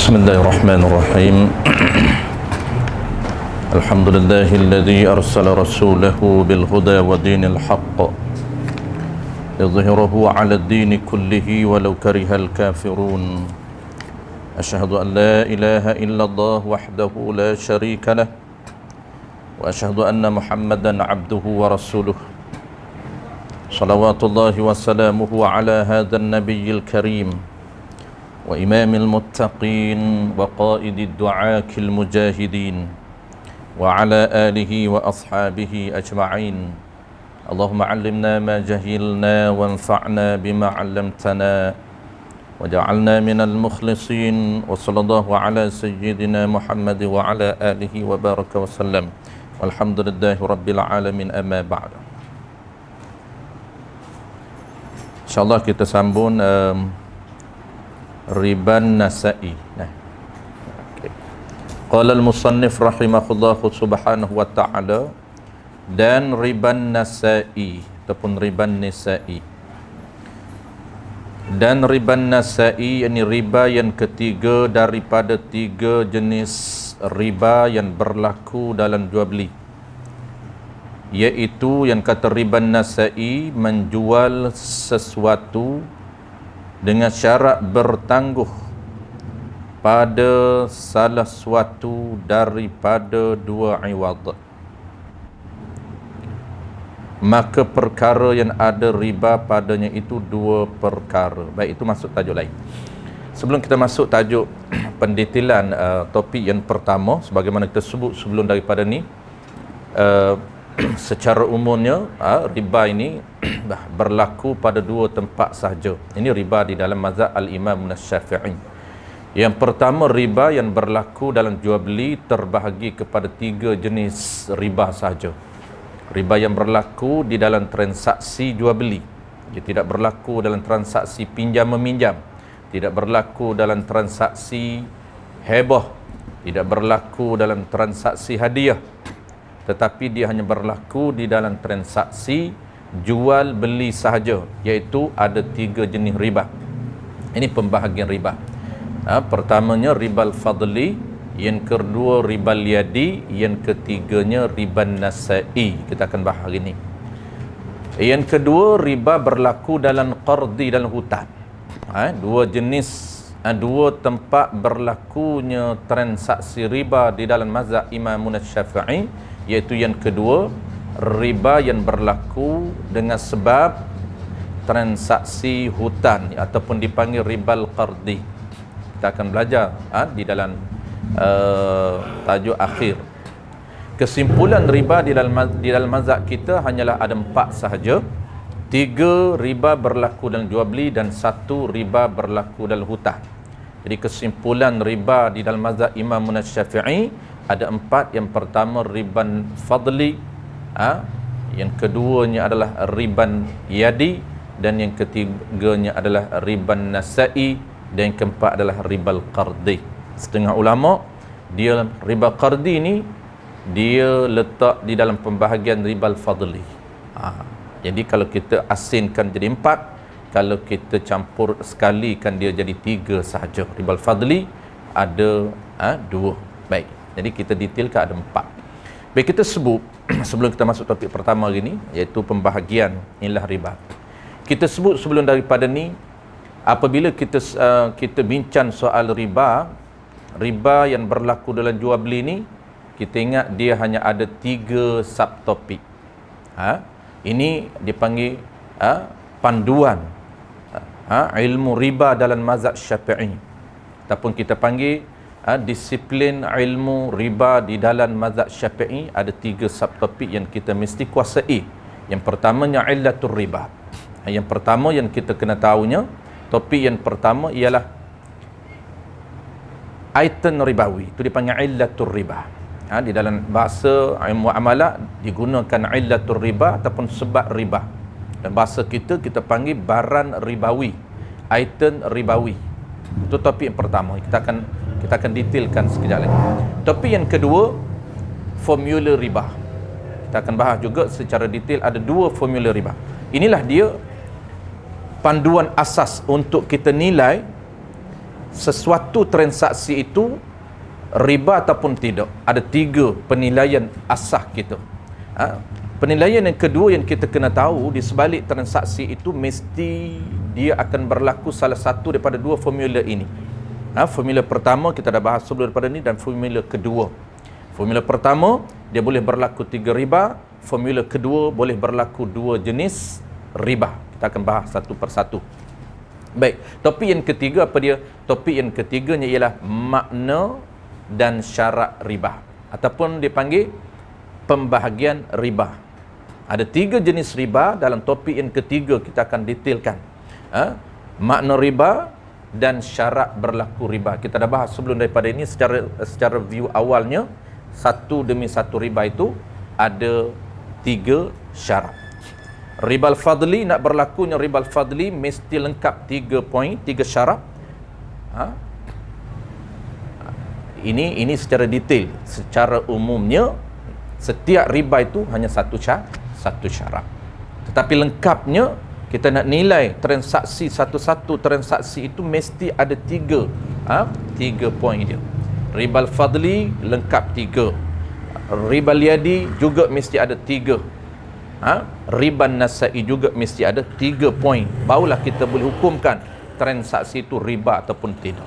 بسم الله الرحمن الرحيم الحمد لله الذي أرسل رسوله بالهدى ودين الحق ليظهره على الدين كله ولو كره الكافرون أشهد أن لا إله إلا الله وحده لا شريك له وأشهد أن محمدا عبده ورسوله صلوات الله وسلامه على هذا النبي الكريم وإمام المتقين وقائد الدعاة المجاهدين وعلى آله وأصحابه أجمعين اللهم علمنا ما جهلنا وانفعنا بما علمتنا وجعلنا من المخلصين وصلى الله على سيدنا محمد وعلى آله وبارك وسلم والحمد لله رب العالمين أما بعد. InsyaAllah kita sambung riban nasa'i. Qala al-musannif rahimahullahu subhanahu wa ta'ala, dan riban nasa'i ataupun riban nisa'i. Dan riban nasa'i, yakni riba yang ketiga daripada tiga jenis riba yang berlaku dalam jual beli, iaitu yang kata riban nasa'i, menjual sesuatu dengan syarat bertangguh pada salah suatu daripada dua iwad, maka perkara yang ada riba padanya itu dua perkara. Baik, itu masuk tajuk lain. Sebelum kita masuk tajuk pendetailan topik yang pertama, sebagaimana kita sebut sebelum daripada ni, secara umumnya riba ini berlaku pada dua tempat sahaja. Ini riba di dalam mazhab al-Imam Syafi'i. Yang pertama, riba yang berlaku dalam jual beli terbahagi kepada tiga jenis riba sahaja. Riba yang berlaku di dalam transaksi jual beli, ia tidak berlaku dalam transaksi pinjam meminjam, tidak berlaku dalam transaksi hebah, tidak berlaku dalam transaksi hadiah, tetapi dia hanya berlaku di dalam transaksi jual beli sahaja, iaitu ada tiga jenis riba. Ini pembahagian riba. Pertamanya ribal fadli, yang kedua ribal yadi, yang ketiganya riban nasa'i. Kita akan bahas hari ini. Yang kedua, riba berlaku dalam qardi, dalam hutang. Dua jenis, dua tempat berlakunya transaksi riba di dalam mazhab Imam Syafi'i, iaitu yang kedua, riba yang berlaku dengan sebab transaksi hutang ataupun dipanggil ribal qardi. Kita akan belajar di dalam tajuk akhir. Kesimpulan riba di dalam mazhab kita hanyalah ada empat sahaja. Tiga riba berlaku dalam jual beli dan satu riba berlaku dalam hutang. Jadi kesimpulan riba di dalam mazhab Imam Syafi'i ada empat. Yang pertama riban fadli, yang keduanya adalah riban yadi, dan yang ketiganya adalah riban nasa'i, dan yang keempat adalah ribal qardi. Setengah ulama, dia riba qardi ni dia letak di dalam pembahagian ribal fadli. Jadi kalau kita asinkan jadi empat, kalau kita campur sekali kan dia jadi tiga sahaja. Ribal fadli ada dua. Baik, jadi kita detailkan ada empat. Baik, kita sebut sebelum kita masuk topik pertama hari ni, iaitu pembahagian inilah riba. Kita sebut sebelum daripada ni, apabila kita bincang soal riba yang berlaku dalam jual beli ni, kita ingat dia hanya ada tiga subtopik. Ini dipanggil panduan ilmu riba dalam mazhab Syafi'i, ataupun kita panggil disiplin ilmu riba di dalam mazhab Syafi'i. Ada tiga subtopik yang kita mesti kuasai. Yang pertamanya illatul riba. Yang pertama yang kita kena tahunya, topik yang pertama ialah item ribawi. Itu dipanggil illatul riba. Di dalam bahasa muamalah digunakan illatul riba ataupun sebab riba. Dan bahasa kita panggil barang ribawi, item ribawi. Itu topik yang pertama. Kita akan detailkan sekejap lagi. Topik yang kedua, formula riba. Kita akan bahas juga secara detail ada dua formula riba. Inilah dia panduan asas untuk kita nilai sesuatu transaksi itu riba ataupun tidak. Ada 3 penilaian asas kita. Penilaian yang kedua yang kita kena tahu, di sebalik transaksi itu mesti dia akan berlaku salah satu daripada 2 formula ini. Formula pertama kita dah bahas sebelum daripada ni, dan formula kedua. Formula pertama dia boleh berlaku 3 riba, formula kedua boleh berlaku 2 jenis riba. Kita akan bahas satu persatu. Baik, topik yang ketiga apa dia? Topik yang ketiganya ialah makna dan syarat riba, ataupun dipanggil pembahagian riba. Ada 3 jenis riba. Dalam topik yang ketiga kita akan detailkan makna riba dan syarat berlaku riba. Kita dah bahas sebelum daripada ini secara view awalnya. Satu demi satu riba itu ada 3 syarat. Ribal fadli, nak berlakunya ribal fadli mesti lengkap 3 poin, 3 syarat. Ini secara detail. Secara umumnya setiap riba itu hanya satu syarat. Tetapi lengkapnya kita nak nilai transaksi satu-satu transaksi itu mesti ada 3 poin dia. Ribal fadli lengkap 3. Ribal yadi juga mesti ada 3. Riban nasai juga mesti ada 3 poin. Barulah kita boleh hukumkan transaksi itu riba ataupun tidak.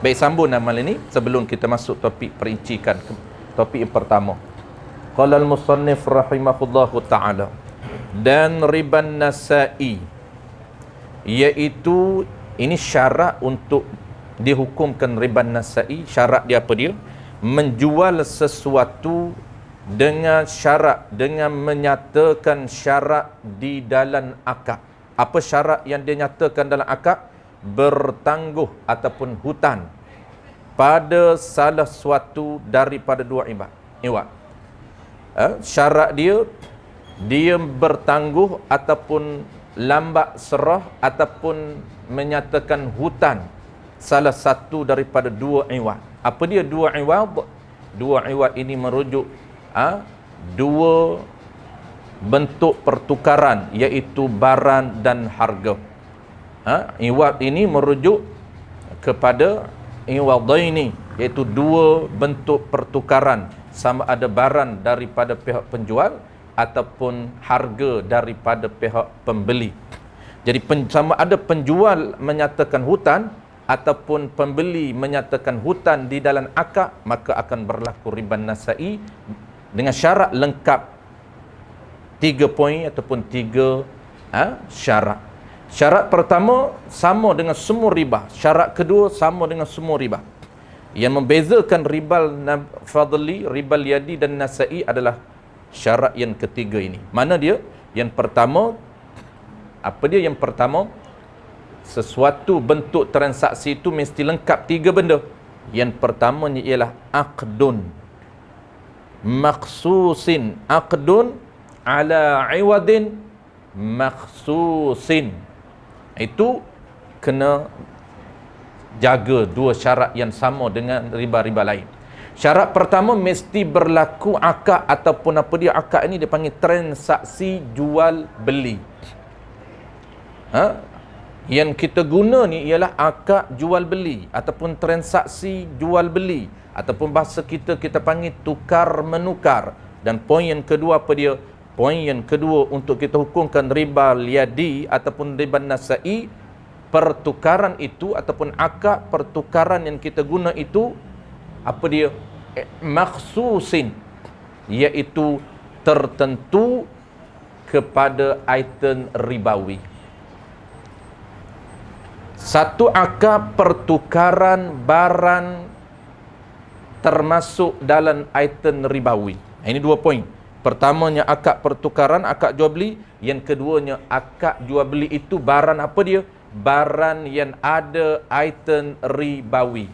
Baik, sambung amal ini sebelum kita masuk topik perincikan topik yang pertama. Qala al-musannif rahimahullahu ta'ala, dan riban nasai, iaitu ini syarat untuk dihukumkan riban nasai. Syarat dia apa dia? Menjual sesuatu dengan syarat, dengan menyatakan syarat di dalam akad. Apa syarat yang dia nyatakan dalam akad? Bertangguh ataupun hutang pada salah suatu daripada 2 iwad. Syarat dia bertangguh ataupun lambat serah ataupun menyatakan hutang salah satu daripada 2 iwad. Apa dia 2 iwad? 2 iwad ini merujuk 2 bentuk pertukaran, iaitu barang dan harga. Iwad ini merujuk kepada iwadaini, iaitu 2 bentuk pertukaran, sama ada barang daripada pihak penjual ataupun harga daripada pihak pembeli. Jadi sama ada penjual menyatakan hutang ataupun pembeli menyatakan hutang di dalam akad, maka akan berlaku riban nasai dengan syarat lengkap 3 poin ataupun 3 syarat. Syarat pertama sama dengan semua riba. Syarat kedua sama dengan semua riba. Yang membezakan ribal fadli, ribal yadi dan nasai adalah syarat yang ketiga ini. Mana dia? Yang pertama, apa dia yang pertama? Sesuatu bentuk transaksi itu mesti lengkap 3 benda. Yang pertamanya ialah aqdun makhsusin, aqdun ala iwadin makhsusin. Itu kena jaga 2 syarat yang sama dengan riba-riba lain. Syarat pertama mesti berlaku akad ataupun apa dia akad ini, dia panggil transaksi jual beli. Yang kita guna ni ialah akad jual beli ataupun transaksi jual beli, ataupun bahasa kita panggil tukar menukar. Dan poin yang kedua apa dia? Poin yang kedua untuk kita hukumkan riba yadi ataupun riba nasai, pertukaran itu ataupun akad pertukaran yang kita guna itu apa dia? Makhsusin, iaitu tertentu kepada item ribawi. Satu akad pertukaran barang termasuk dalam item ribawi. Ini 2 poin. Pertamanya akad pertukaran, akad jual beli. Yang keduanya akad jual beli itu barang apa dia? Barang yang ada item ribawi.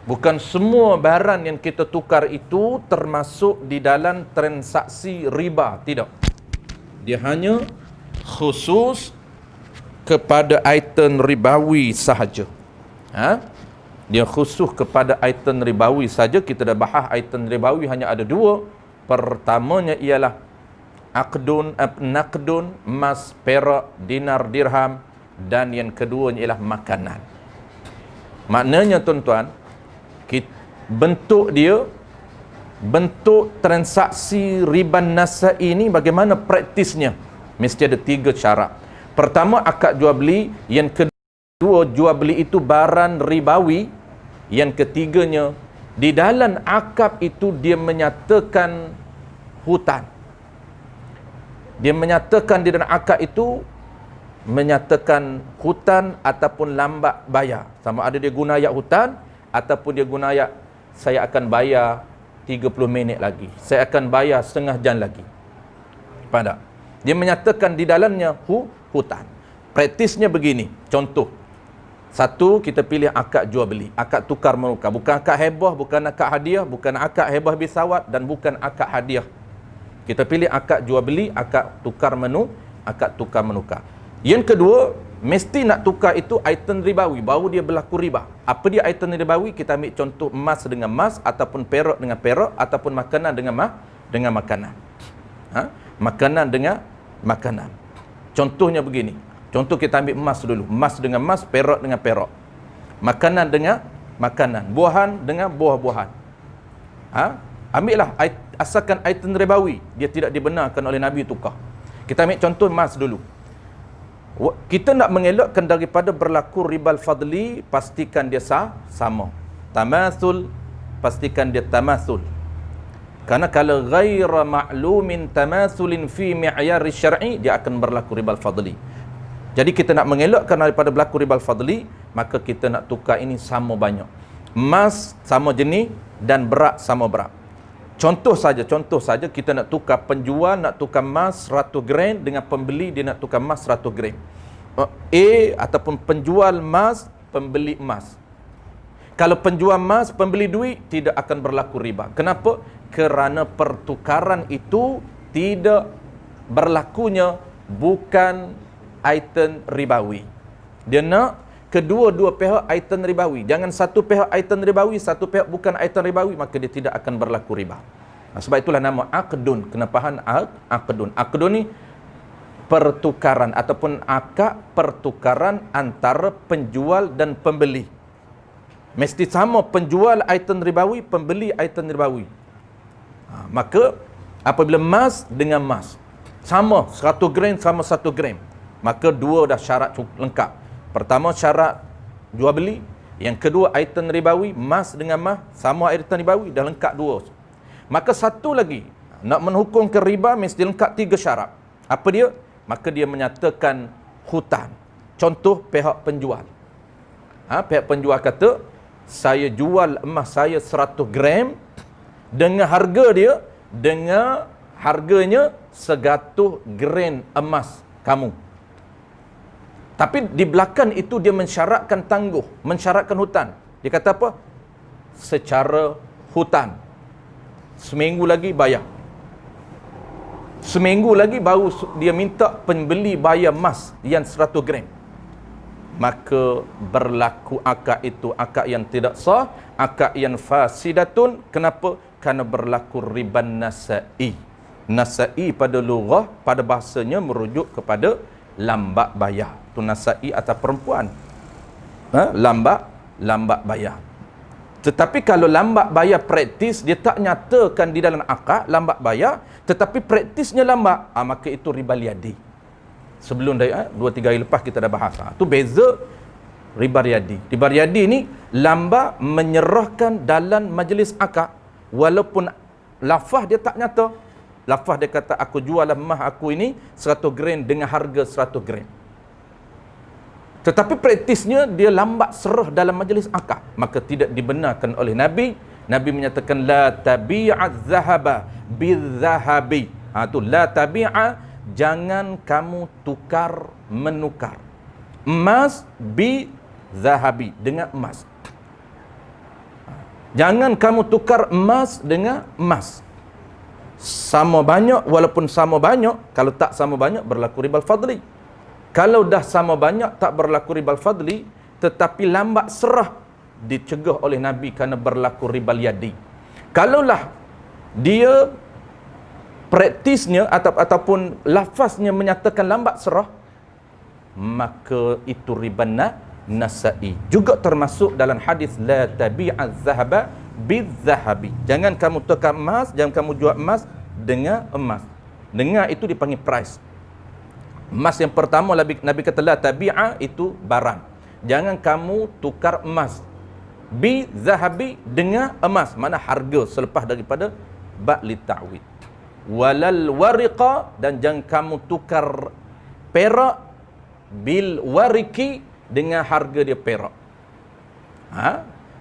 Bukan semua barang yang kita tukar itu termasuk di dalam transaksi riba. Tidak. Dia hanya khusus kepada item ribawi sahaja. Dia khusus kepada item ribawi saja. Kita dah bahas item ribawi hanya ada 2. Pertamanya ialah naqdun, emas, perak, dinar, dirham, dan yang keduanya ialah makanan. Maknanya tuan-tuan, bentuk dia, bentuk transaksi riba nasai ini bagaimana praktisnya? Mesti ada 3 syarat. Pertama, akad jual beli. Yang kedua, jual beli itu barang ribawi. Yang ketiganya, di dalam akad itu dia menyatakan hutang. Dia menyatakan di dalam akad itu menyatakan hutang ataupun lambat bayar. Sama ada dia guna ayat hutang ataupun dia guna ayat saya akan bayar 30 minit lagi, saya akan bayar setengah jam lagi. Pada dia menyatakan di dalamnya hutang. Praktisnya begini. Contoh, satu, kita pilih akad jual beli, akad tukar menukar, bukan akad hebah, bukan akad hadiah, bukan akad hebah bisawat dan bukan akad hadiah. Kita pilih akad jual beli, akad tukar menukar. Yang kedua, mesti nak tukar itu item ribawi, baru dia berlaku riba. Apa dia item ribawi? Kita ambil contoh emas dengan emas, ataupun perak dengan perak, ataupun makanan dengan makanan. Makanan dengan makanan. Contohnya begini. Contoh kita ambil emas dulu. Emas dengan emas, perak dengan perak. Makanan dengan makanan. Buahan dengan buah-buahan. Ambillah, asalkan item ribawi, dia tidak dibenarkan oleh Nabi tukar. Kita ambil contoh emas dulu. Kita nak mengelakkan daripada berlaku ribal fadli, pastikan dia sama. Tamasul, pastikan dia tamasul. Karena kalau ghaira ma'lumin tamasulin fi mi'yari syar'i, dia akan berlaku ribal fadli. Jadi kita nak mengelakkan daripada berlaku ribal fadli, maka kita nak tukar ini sama banyak. Emas sama jenis dan berat sama berat. Contoh saja kita nak tukar, penjual nak tukar emas 100 gram dengan pembeli dia nak tukar emas 100 gram. A ataupun penjual emas, pembeli emas. Kalau penjual emas, pembeli duit, tidak akan berlaku riba. Kenapa? Kerana pertukaran itu tidak berlakunya bukan item ribawi. Dia nak kedua-dua pihak item ribawi. Jangan satu pihak item ribawi, satu pihak bukan item ribawi, maka dia tidak akan berlaku riba. Sebab itulah nama aqdun. Kenapahan aqdun? Aqdun ni pertukaran ataupun akad pertukaran antara penjual dan pembeli. Mesti sama, penjual item ribawi, pembeli item ribawi. Maka apabila emas dengan emas sama 100 gram sama 100 gram, maka dua dah syarat lengkap. Pertama syarat jual beli, yang kedua item ribawi, emas dengan emas sama item ribawi, dah lengkap dua. Maka satu lagi, nak menghukumkan riba mesti lengkap 3 syarat. Apa dia? Maka dia menyatakan hutang. Contoh pihak penjual. Pihak penjual kata, saya jual emas saya 100 gram dengan harga dia, dengan harganya 100 gram emas kamu. Tapi di belakang itu dia mensyaratkan tangguh, mensyaratkan hutang. Dia kata apa? Secara hutang. Seminggu lagi bayar. Seminggu lagi baru dia minta pembeli bayar emas yang 100 gram. Maka berlaku akad itu akad yang tidak sah, akad yang fasidatun. Kenapa? Kerana berlaku riban nasai. Nasai pada lughah, pada bahasanya merujuk kepada lambat bayar. Tu nasai atas perempuan. Lambat bayar. Tetapi kalau lambat bayar praktis, dia tak nyatakan di dalam akad lambat bayar, tetapi praktisnya lambat, maka itu riba yadi. Sebelum 2-3 hari lepas kita dah bahas. Tu beza riba yadi. Riba yadi ni lambat menyerahkan dalam majlis akad, walaupun lafaz dia tak nyata. Lafaz dia kata aku jual emas aku ini 100 gram dengan harga 100 gram. Tetapi praktisnya dia lambat serah dalam majlis akad, maka tidak dibenarkan oleh Nabi. Nabi menyatakan la tabi'az zahaba bizzahabi. Tu la tabi'a, jangan kamu tukar menukar emas bi zahabi, dengan emas. Jangan kamu tukar emas dengan emas. Sama banyak, walaupun sama banyak, kalau tak sama banyak berlaku ribal fadli. Kalau dah sama banyak tak berlaku ribal fadli, tetapi lambat serah, dicegah oleh Nabi kerana berlaku ribal yadi. Kalaulah dia praktisnya ataupun lafaznya menyatakan lambat serah, maka itu Nasai. Juga termasuk dalam hadis la tabi'az zahaba bizzahabi. Jangan kamu tukar emas, jangan kamu jual emas dengan emas. Dengan itu dipanggil price. Emas yang pertama Nabi kata la tabi'a itu barang. Jangan kamu tukar emas bizzahabi dengan emas, mana harga selepas daripada ba' li ta'wid. Walal wariqa, dan jangan kamu tukar perak bil wariki dengan harga dia perak.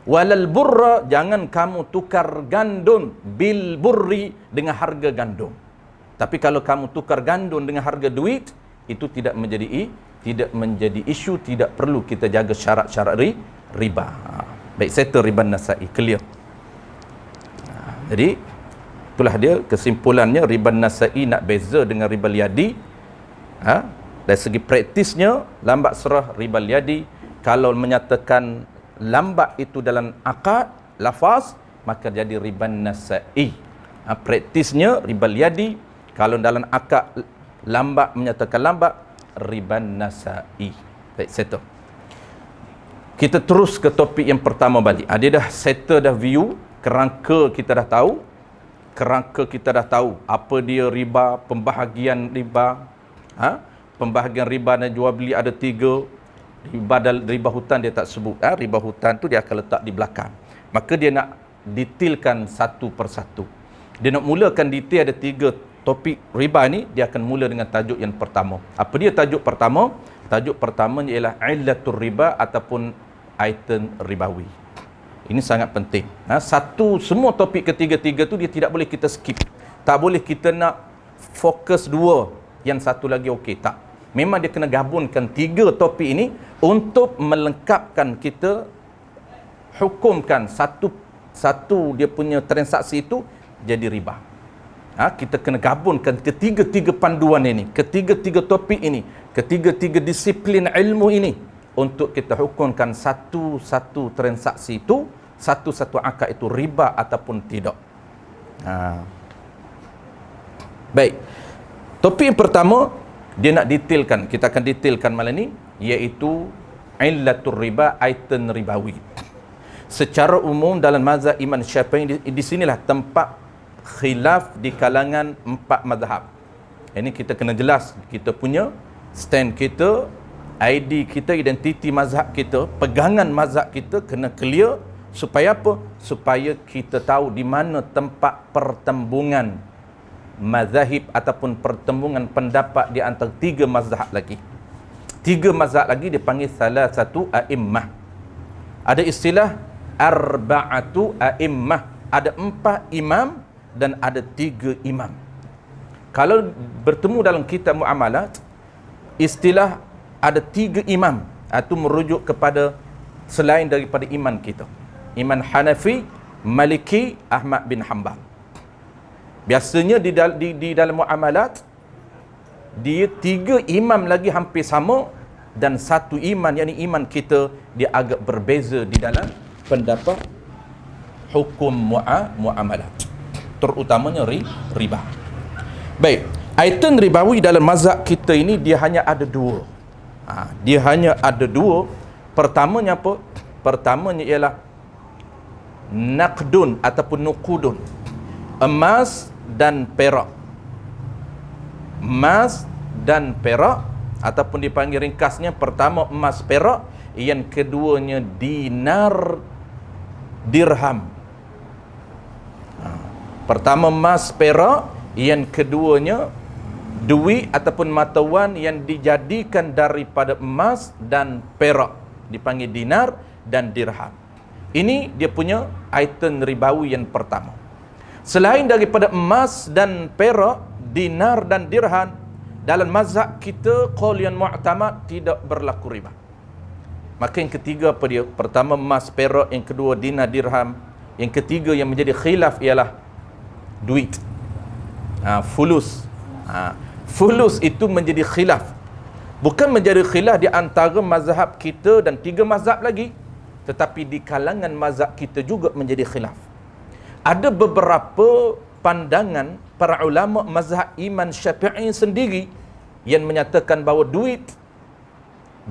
Walal burra, jangan kamu tukar gandum bil burri dengan harga gandum. Tapi kalau kamu tukar gandum dengan harga duit, itu tidak menjadi isu, tidak perlu kita jaga syarat-syarat riba. Baik, settle riba nasai, clear. Jadi itulah dia kesimpulannya, riba nasai nak beza dengan riba liadi. Dari segi praktisnya, lambat serah riba liadi. Kalau menyatakan lambat itu dalam akad, lafaz, maka jadi riba nasai. Praktisnya riba liadi. Kalau dalam akad lambat, menyatakan lambat, riba nasai. Baik, settle. Kita terus ke topik yang pertama balik. Dia dah settle dah view, kerangka kita dah tahu. Apa dia riba, pembahagian riba. Pembahagian riba dan jual beli ada 3. Riba hutang dia tak sebut. Riba hutang tu dia akan letak di belakang. Maka dia nak detailkan satu persatu. Dia nak mulakan detail ada 3 topik riba ni. Dia akan mula dengan tajuk yang pertama. Apa dia tajuk pertama? Tajuk pertama ialah illatul riba ataupun item ribawi. Ini sangat penting. Semua topik ketiga-tiga tu dia tidak boleh kita skip. Tak boleh kita nak fokus 2, yang satu lagi okey, tak. Memang dia kena gabungkan 3 topik ini untuk melengkapkan kita, hukumkan satu dia punya transaksi itu jadi riba. Kita kena gabungkan ketiga-tiga panduan ini, ketiga-tiga topik ini, ketiga-tiga disiplin ilmu ini untuk kita hukumkan satu transaksi itu, satu akad itu riba ataupun tidak. Baik. Topik yang pertama, dia nak detailkan, kita akan detailkan malam ni, iaitu illatul riba, item ribawi. Secara umum dalam mazhab Imam Syafi'i, di sinilah tempat khilaf di kalangan 4 mazhab. Ini kita kena jelas, kita punya stand kita, ID kita, identiti mazhab kita, pegangan mazhab kita kena clear. Supaya apa? Supaya kita tahu di mana tempat pertembungan mazahib ataupun pertembungan pendapat di antara 3 mazhab lagi. 3 mazhab lagi dipanggil salah satu a'immah. Ada istilah arba'atu a'immah. Ada 4 imam dan ada 3 imam. Kalau bertemu dalam kitab muamalat, istilah ada 3 imam, itu merujuk kepada selain daripada iman kita. Imam Hanafi, Maliki, Ahmad bin Hanbal. Biasanya di dalam muamalat, dia 3 imam lagi hampir sama, dan 1 iman, yakni iman kita, dia agak berbeza di dalam pendapat hukum muamalat, terutamanya riba. Baik, item ribawi dalam mazhab kita ini dia hanya ada 2. Dia hanya ada 2. Pertamanya apa? Pertamanya ialah naqdun ataupun nuqudun, emas dan perak. Emas dan perak, ataupun dipanggil ringkasnya, pertama emas perak, yang keduanya dinar dirham. Pertama emas perak, yang keduanya duit ataupun mata wang yang dijadikan daripada emas dan perak, dipanggil dinar dan dirham. Ini dia punya item ribawi yang pertama. Selain daripada emas dan perak, dinar dan dirham, dalam mazhab kita qaul yang mu'tamad tidak berlaku riba. Maka yang ketiga apa dia? Pertama emas perak, yang kedua dinar dirham, yang ketiga yang menjadi khilaf ialah duit. Fulus. Fulus itu menjadi khilaf. Bukan menjadi khilaf di antara mazhab kita dan 3 mazhab lagi, tetapi di kalangan mazhab kita juga menjadi khilaf. Ada beberapa pandangan para ulama mazhab Imam Syafi'i sendiri yang menyatakan bahawa duit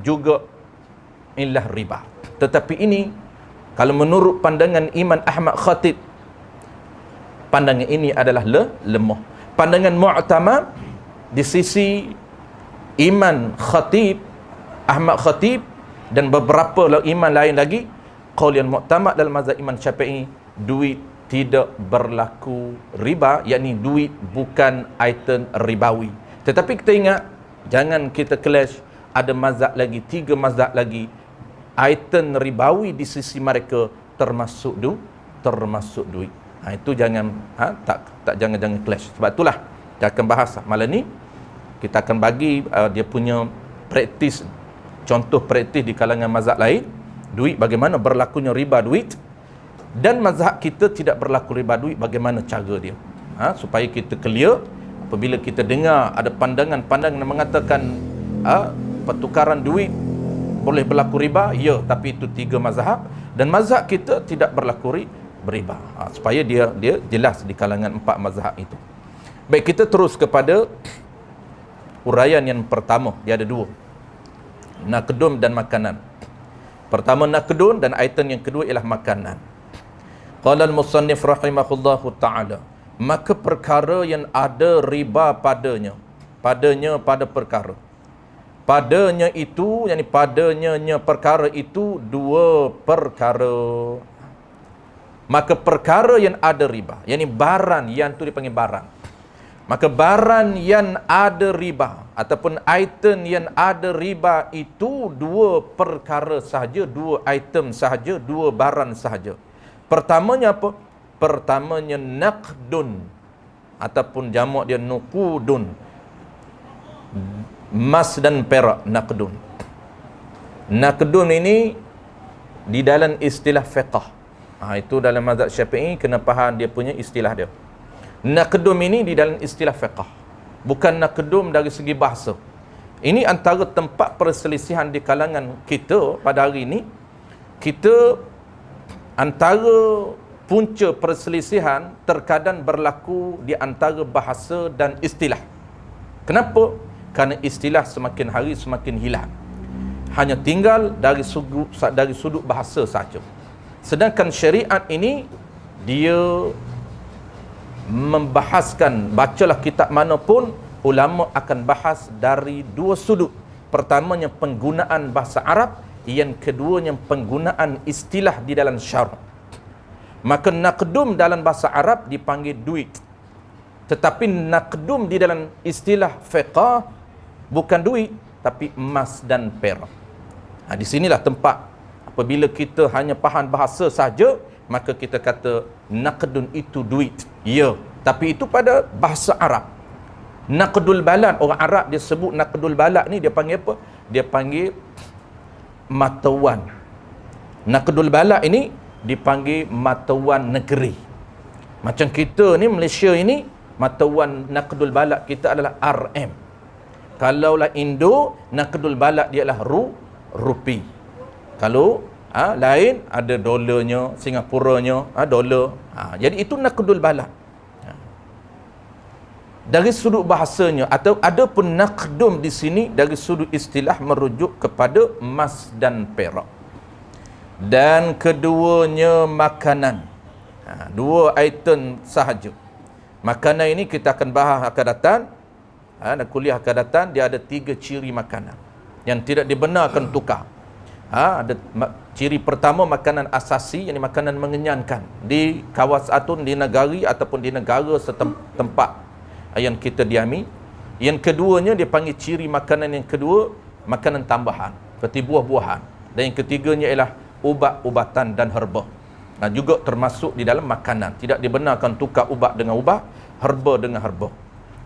juga illah riba. Tetapi ini kalau menurut pandangan Imam Ahmad Khatib, pandangan ini adalah lemah. Pandangan mu'tamad di sisi Imam Khatib, Ahmad Khatib dan beberapa imam lain lagi, qaul yang mu'tamad dalam mazhab Imam Syafi'i, duit tidak berlaku riba, yakni duit bukan item ribawi. Tetapi kita ingat, jangan kita clash, ada mazhab lagi, 3 mazhab lagi, item ribawi di sisi mereka termasuk duit. Itu jangan jangan clash. Sebab itulah kita akan bahas malam ni, kita akan bagi dia punya praktis, contoh praktis di kalangan mazhab lain, duit bagaimana berlakunya riba duit, dan mazhab kita tidak berlaku riba duit, bagaimana cara dia. Supaya kita clear apabila kita dengar ada pandangan-pandangan yang mengatakan pertukaran duit boleh berlaku riba, ya, tapi itu 3 mazhab, dan mazhab kita tidak berlaku riba. Supaya dia jelas di kalangan 4 mazhab itu. Baik, kita terus kepada uraian yang pertama. Dia ada 2, nakdun dan makanan. Pertama nakdun, dan item yang kedua ialah makanan. Qala al-musannif rahimahullahu ta'ala, maka perkara yang ada riba padanya pada perkara, padanya itu, yakni padanya perkara itu 2 perkara. Maka perkara yang ada riba, yakni barang yang tu dipanggil barang, maka barang yang ada riba ataupun item yang ada riba itu 2 perkara sahaja, 2 item sahaja, 2 barang sahaja. Pertamanya apa? Pertamanya naqdun ataupun jamak dia nuqudun, emas dan perak. Naqdun ini di dalam istilah fiqh, itu dalam mazhab Syafi'i kena faham dia punya istilah dia. Naqdum ini di dalam istilah fiqh, bukan naqdum dari segi bahasa. Ini antara tempat perselisihan di kalangan kita pada hari ini. Kita antara punca perselisihan terkadang berlaku di antara bahasa dan istilah. Kenapa? Kerana istilah semakin hari semakin hilang, hanya tinggal dari sudut bahasa saja. Sedangkan syariat ini dia membahaskan, bacalah kitab mana pun, ulama akan bahas dari 2 sudut. Pertamanya penggunaan bahasa Arab, yang keduanya penggunaan istilah di dalam syara'. Maka naqdum dalam bahasa Arab dipanggil duit, tetapi naqdum di dalam istilah fiqh bukan duit, tapi emas dan perak. Di sinilah tempat apabila kita hanya faham bahasa saja, maka kita kata naqdun itu duit, ya, tapi itu pada bahasa Arab. Naqdul balad, orang Arab dia sebut naqdul balad ni, dia panggil apa? Dia panggil mata wang. Naqdul balad ini dipanggil mata wang negeri. Macam kita ni Malaysia ini, mata wang naqdul balad kita adalah RM. Kalaulah Indo, naqdul balad dia adalah rupi. Kalau lain ada dolarnya, Singapuranya, dolar. Jadi itu naqdul balad. Dari sudut bahasanya, atau ada pun naqdum di sini dari sudut istilah merujuk kepada emas dan perak. Dan keduanya makanan. 2 item sahaja. Makanan ini kita akan bahas akan datang. Kuliah akan datang, dia ada 3 ciri makanan yang tidak dibenarkan tukar. Ada ciri pertama, makanan asasi, yang makanan mengenyangkan di kawasan atau di negara ataupun di negara setempat yang kita diami. Yang keduanya dia panggil ciri makanan yang kedua, makanan tambahan seperti buah-buahan. Dan yang ketiganya ialah ubat-ubatan dan herba. Juga termasuk di dalam makanan. Tidak dibenarkan tukar ubat dengan ubat, herba dengan herba.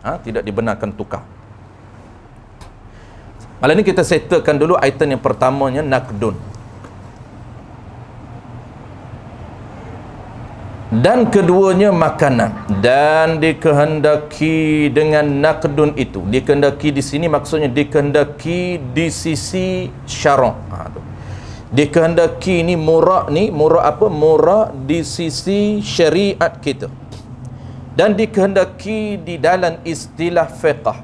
Tidak dibenarkan tukar. Malam ni kita settlekan dulu item yang pertamanya, naqdun. Dan keduanya makanan, dan dikehendaki dengan naqdun itu. Dikehendaki di sini maksudnya dikehendaki di sisi syarak. Dikehendaki ni murah apa? Murah di sisi syariat kita. Dan dikehendaki di dalam istilah fiqh.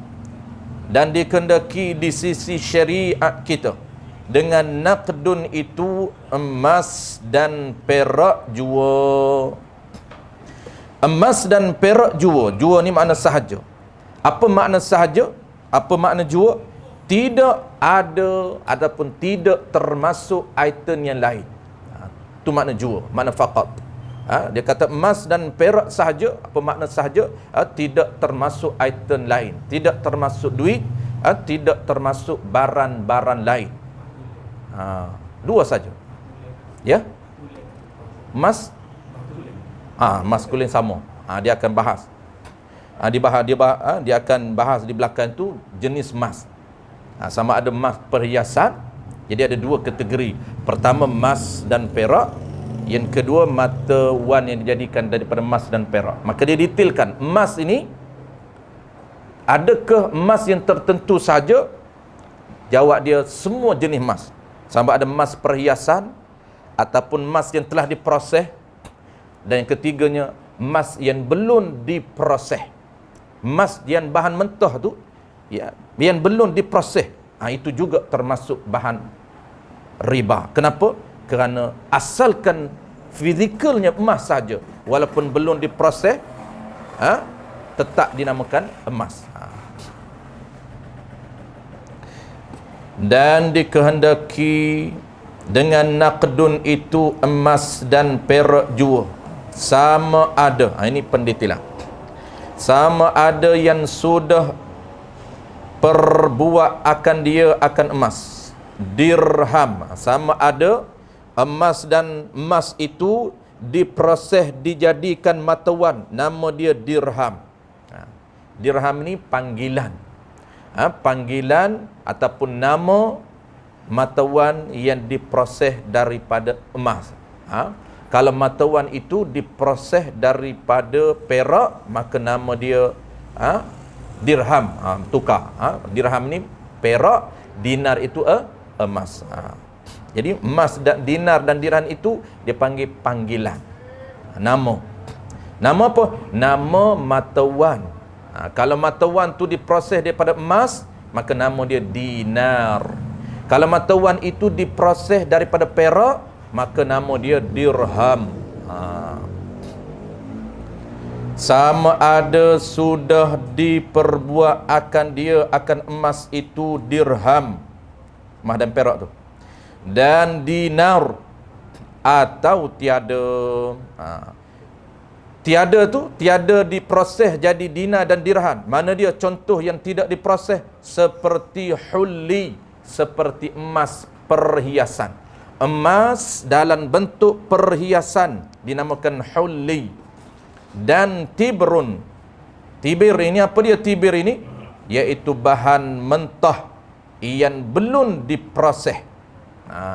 Dan dikehendaki di sisi syariat kita. dengan naqdun itu emas dan perak jua. Emas dan perak jua. Jua ni makna sahaja. Apa makna sahaja? Apa makna jua? Tidak ada ataupun tidak termasuk item yang lain. Itu makna jua, makna faqat. Dia kata emas dan perak sahaja. Apa makna sahaja? Tidak termasuk item lain, tidak termasuk duit, tidak termasuk barang-barang lain. Dua saja. Ya? Emas, emas kuling sama. Dia akan bahas. Dia akan bahas di belakang tu jenis emas. Sama ada emas perhiasan. Jadi ada dua kategori. Pertama emas dan perak. Yang kedua mata wang yang dijadikan daripada emas dan perak. Maka dia detailkan emas ini, adakah emas yang tertentu saja? Jawab dia semua jenis emas. Sama ada emas perhiasan ataupun emas yang telah diproses. Dan yang ketiganya emas yang belum diproses. Emas yang bahan mentah tu, ya, yang belum diproses, itu juga termasuk bahan riba. Kenapa? Kerana asalkan fizikalnya emas saja, walaupun belum diproses, tetap dinamakan emas. Dan dikehendaki dengan naqdun itu emas dan perak jua sama ada, ini pendetilan, sama ada yang sudah perbuat akan dia akan emas, dirham, sama ada emas dan emas itu diproses dijadikan mata wang, nama dia dirham. Dirham ni panggilan, panggilan ataupun nama mata wang yang diproses daripada emas. Kalau mata wang itu diproses daripada perak, maka nama dia dirham, tukar. Dirham ni perak, dinar itu emas. Jadi emas dan dinar dan dirham itu dia panggil panggilan, nama. Nama apa? Nama mata wang. Kalau mata wang tu diproses daripada emas, maka nama dia dinar. Kalau mata wang itu diproses daripada perak, maka nama dia dirham. Sama ada sudah diperbuat akan dia akan emas itu dirham, emas dan perak tu, dan dinar, atau tiada. Tiada tu, tiada diproses jadi dinar dan dirham. Mana dia contoh yang tidak diproses? Seperti hulli, seperti emas perhiasan. Emas dalam bentuk perhiasan dinamakan hulli. Dan tibrun. Tibir ini apa dia tibir ini? Iaitu bahan mentah yang belum diproses.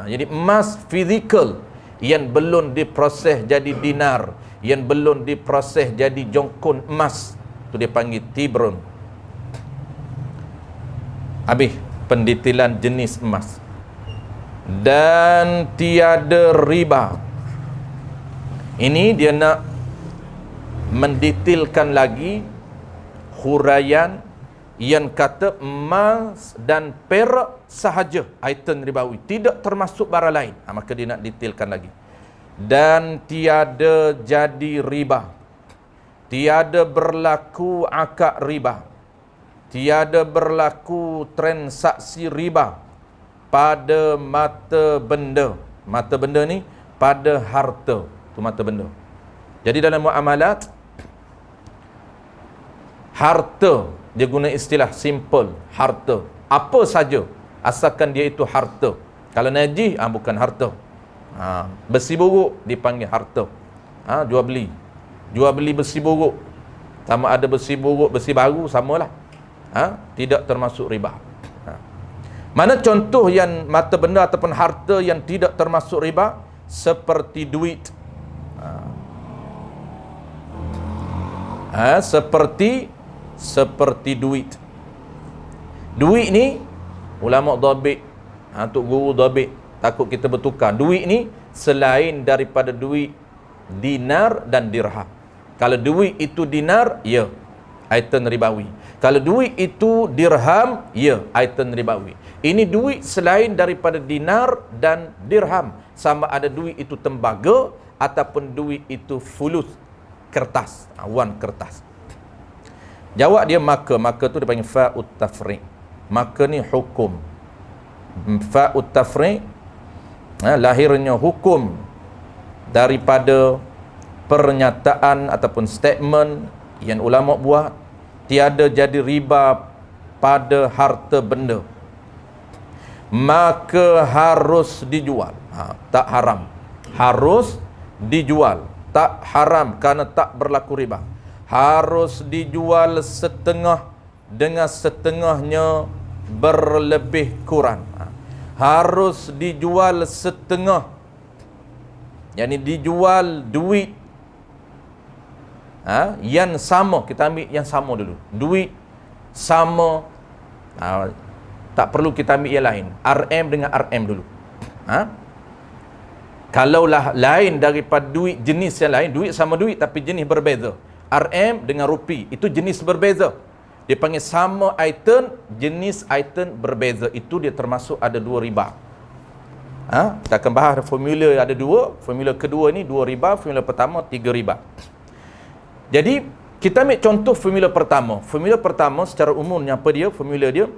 Jadi emas fizikal yang belum diproses jadi dinar, yang belum diproses jadi jongkon emas, itu dia panggil tibrun. Habis pendetailan jenis emas. Dan tiada riba. Ini dia nak mendetailkan lagi huraian yang kata emas dan perak sahaja item ribawi, tidak termasuk barang lain. Maka dia nak detailkan lagi. Dan tiada jadi riba, tiada berlaku akad riba, tiada berlaku transaksi riba pada mata benda. Mata benda ni pada harta, tu mata benda. Jadi dalam muamalat, harta dia guna istilah simple, harta. Apa saja asalkan dia itu harta. Kalau najis bukan harta. Besi buruk dipanggil harta. Jual beli besi buruk, sama ada besi buruk besi baru, samalah. Tidak termasuk riba. Mana contoh yang mata benda ataupun harta yang tidak termasuk riba? Seperti duit. Seperti duit. Duit ni ulama dhabit, tok guru dhabit, takut kita bertukar. Duit ni selain daripada duit dinar dan dirham. Kalau duit itu dinar, ya, item ribawi. Kalau duit itu dirham, ya, item ribawi. Ini duit selain daripada dinar dan dirham. Sama ada duit itu tembaga ataupun duit itu fulus, kertas, wan kertas. Jawab dia maka tu dipanggil fa'ut tafriq. Maka ni hukum. Fa'ut tafriq, lahirnya hukum daripada pernyataan ataupun statement yang ulama buat, tiada jadi riba pada harta benda, maka harus dijual. Tak haram, harus dijual, tak haram kerana tak berlaku riba. Harus dijual setengah dengan setengahnya berlebih kurang. Harus dijual setengah, yakni dijual duit yang sama. Kita ambil yang sama dulu, duit sama, tak perlu kita ambil yang lain. RM dengan RM dulu. Kalaulah lain daripada duit jenis yang lain, duit sama duit tapi jenis berbeza, RM dengan rupi, itu jenis berbeza. Dia panggil sama item, jenis item berbeza. Itu dia termasuk ada dua riba. Kita akan bahas formula ada dua. Formula kedua ni dua riba, formula pertama tiga riba. Jadi kita ambil contoh formula pertama. Formula pertama secara umumnya apa dia? Formula dia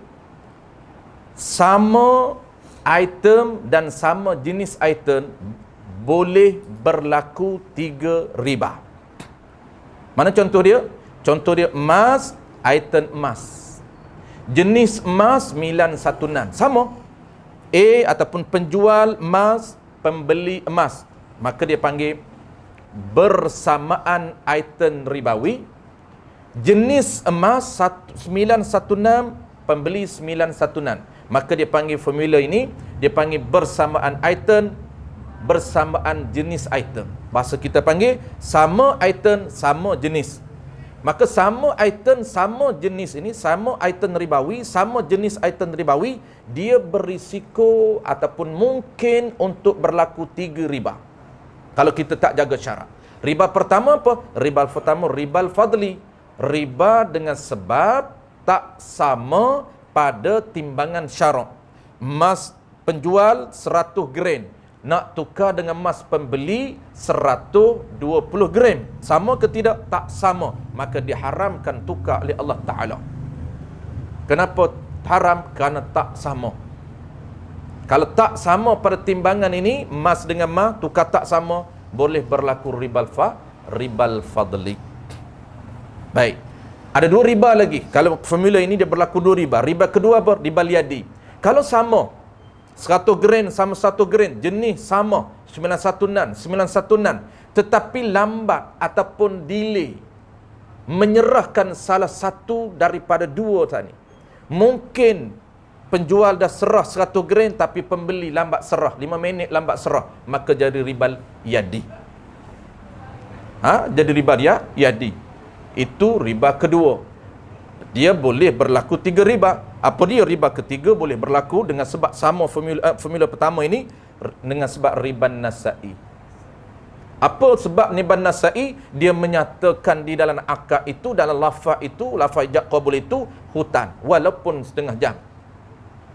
sama item dan sama jenis item boleh berlaku tiga riba. Mana contoh dia? Contoh dia emas, item emas, jenis emas 916, sama. A ataupun penjual emas, pembeli emas, maka dia panggil bersamaan item ribawi. Jenis emas 916, pembeli 916, maka dia panggil formula ini, dia panggil bersamaan item, bersamaan jenis item. Bahasa kita panggil sama item, sama jenis. Maka sama item, sama jenis ini, sama item ribawi, sama jenis item ribawi, dia berisiko ataupun mungkin untuk berlaku tiga riba kalau kita tak jaga syarat. Riba pertama apa? Riba pertama ribal fadli, riba dengan sebab tak sama pada timbangan syarak. Emas penjual 100 gram nak tukar dengan emas pembeli 120 gram, sama ke tidak? Tak sama. Maka diharamkan tukar oleh Allah Ta'ala. Kenapa haram? Kerana tak sama. Kalau tak sama pada timbangan ini, emas dengan emas tukar tak sama, boleh berlaku ribal fadli. Baik, ada dua riba lagi. Kalau formula ini dia berlaku dua riba. Riba kedua apa? Riba liadi. Kalau sama 100 gram sama 1 gram, jenis sama 916, tetapi lambat ataupun delay menyerahkan salah satu daripada dua tadi. Mungkin penjual dah serah 100 gram tapi pembeli lambat serah, 5 minit lambat serah, maka jadi riba yadi. Jadi riba dia yadi. Itu riba kedua. Dia boleh berlaku tiga riba. Apa dia riba ketiga boleh berlaku dengan sebab sama formula pertama ini, dengan sebab riba nasai. Apa sebab riba nasai? Dia menyatakan di dalam akad itu, dalam lafaz itu, lafaz ijab qabul itu hutan, walaupun setengah jam.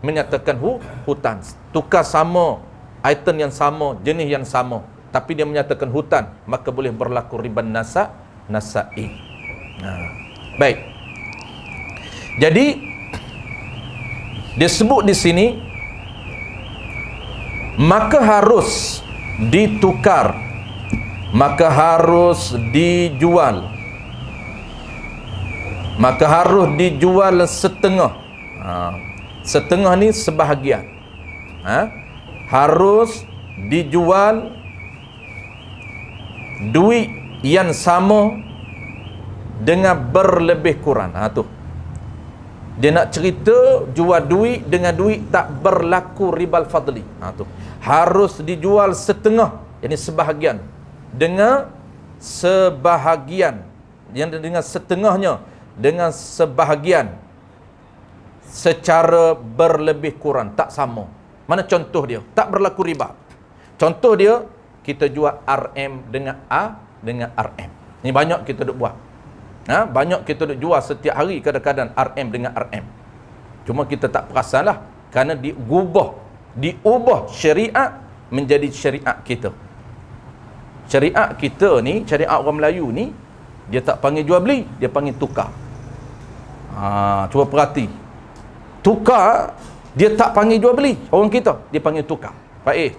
Menyatakan hutan, tukar sama item yang sama, jenis yang sama, tapi dia menyatakan hutan, maka boleh berlaku riba nasai. Baik. Jadi dia sebut di sini, maka harus ditukar, maka harus dijual, maka harus dijual setengah. Setengah ni sebahagian. Harus dijual duit yang sama dengan berlebih kurang. Tu dia nak cerita jual duit dengan duit tak berlaku ribal fadli. Tu harus dijual setengah, jadi sebahagian, dengan sebahagian, yang dengan setengahnya, dengan sebahagian, secara berlebih kurang, tak sama. Mana contoh dia? Tak berlaku riba. Contoh dia, kita jual RM dengan A dengan RM. Ini banyak kita duk buat. Banyak kita duk jual setiap hari kadang-kadang RM dengan RM. Cuma kita tak perasanlah kerana diubah syariat menjadi syariat kita. Syariat kita ni, syariat orang Melayu ni, dia tak panggil jual beli, dia panggil tukar. Cuba perhati. Tukar, dia tak panggil jual beli. Orang kita, dia panggil tukar. Baik,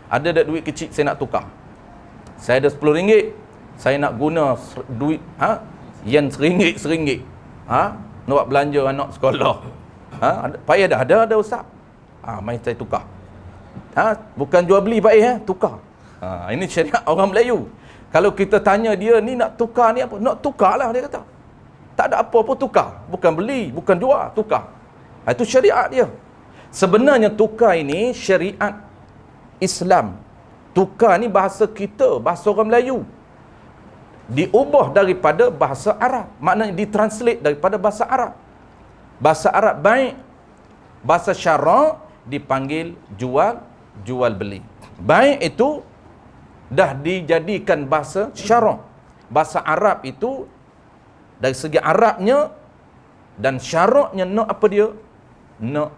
ada tak duit kecil saya nak tukar? Saya ada RM10, saya nak guna duit yang RM1. Nak buat belanja anak sekolah. Payah dah, ada ustaz. Mai saya tukar. Bukan jual beli baik, tukar. Ini syariat orang Melayu. Kalau kita tanya dia ni nak tukar ni apa? Nak tukar lah dia kata. Tak ada apa-apa tukar. Bukan beli, bukan jual, tukar. Itu syariat dia. Sebenarnya tukar ini syariat Islam. Tukar ni bahasa kita, bahasa orang Melayu. Diubah daripada bahasa Arab. Maknanya ditranslate daripada bahasa Arab. Bahasa Arab baik. Bahasa syarak dipanggil jual beli. Baik itu dah dijadikan bahasa syarak. Bahasa Arab itu dari segi Arabnya dan syaraknya nak apa dia? Nak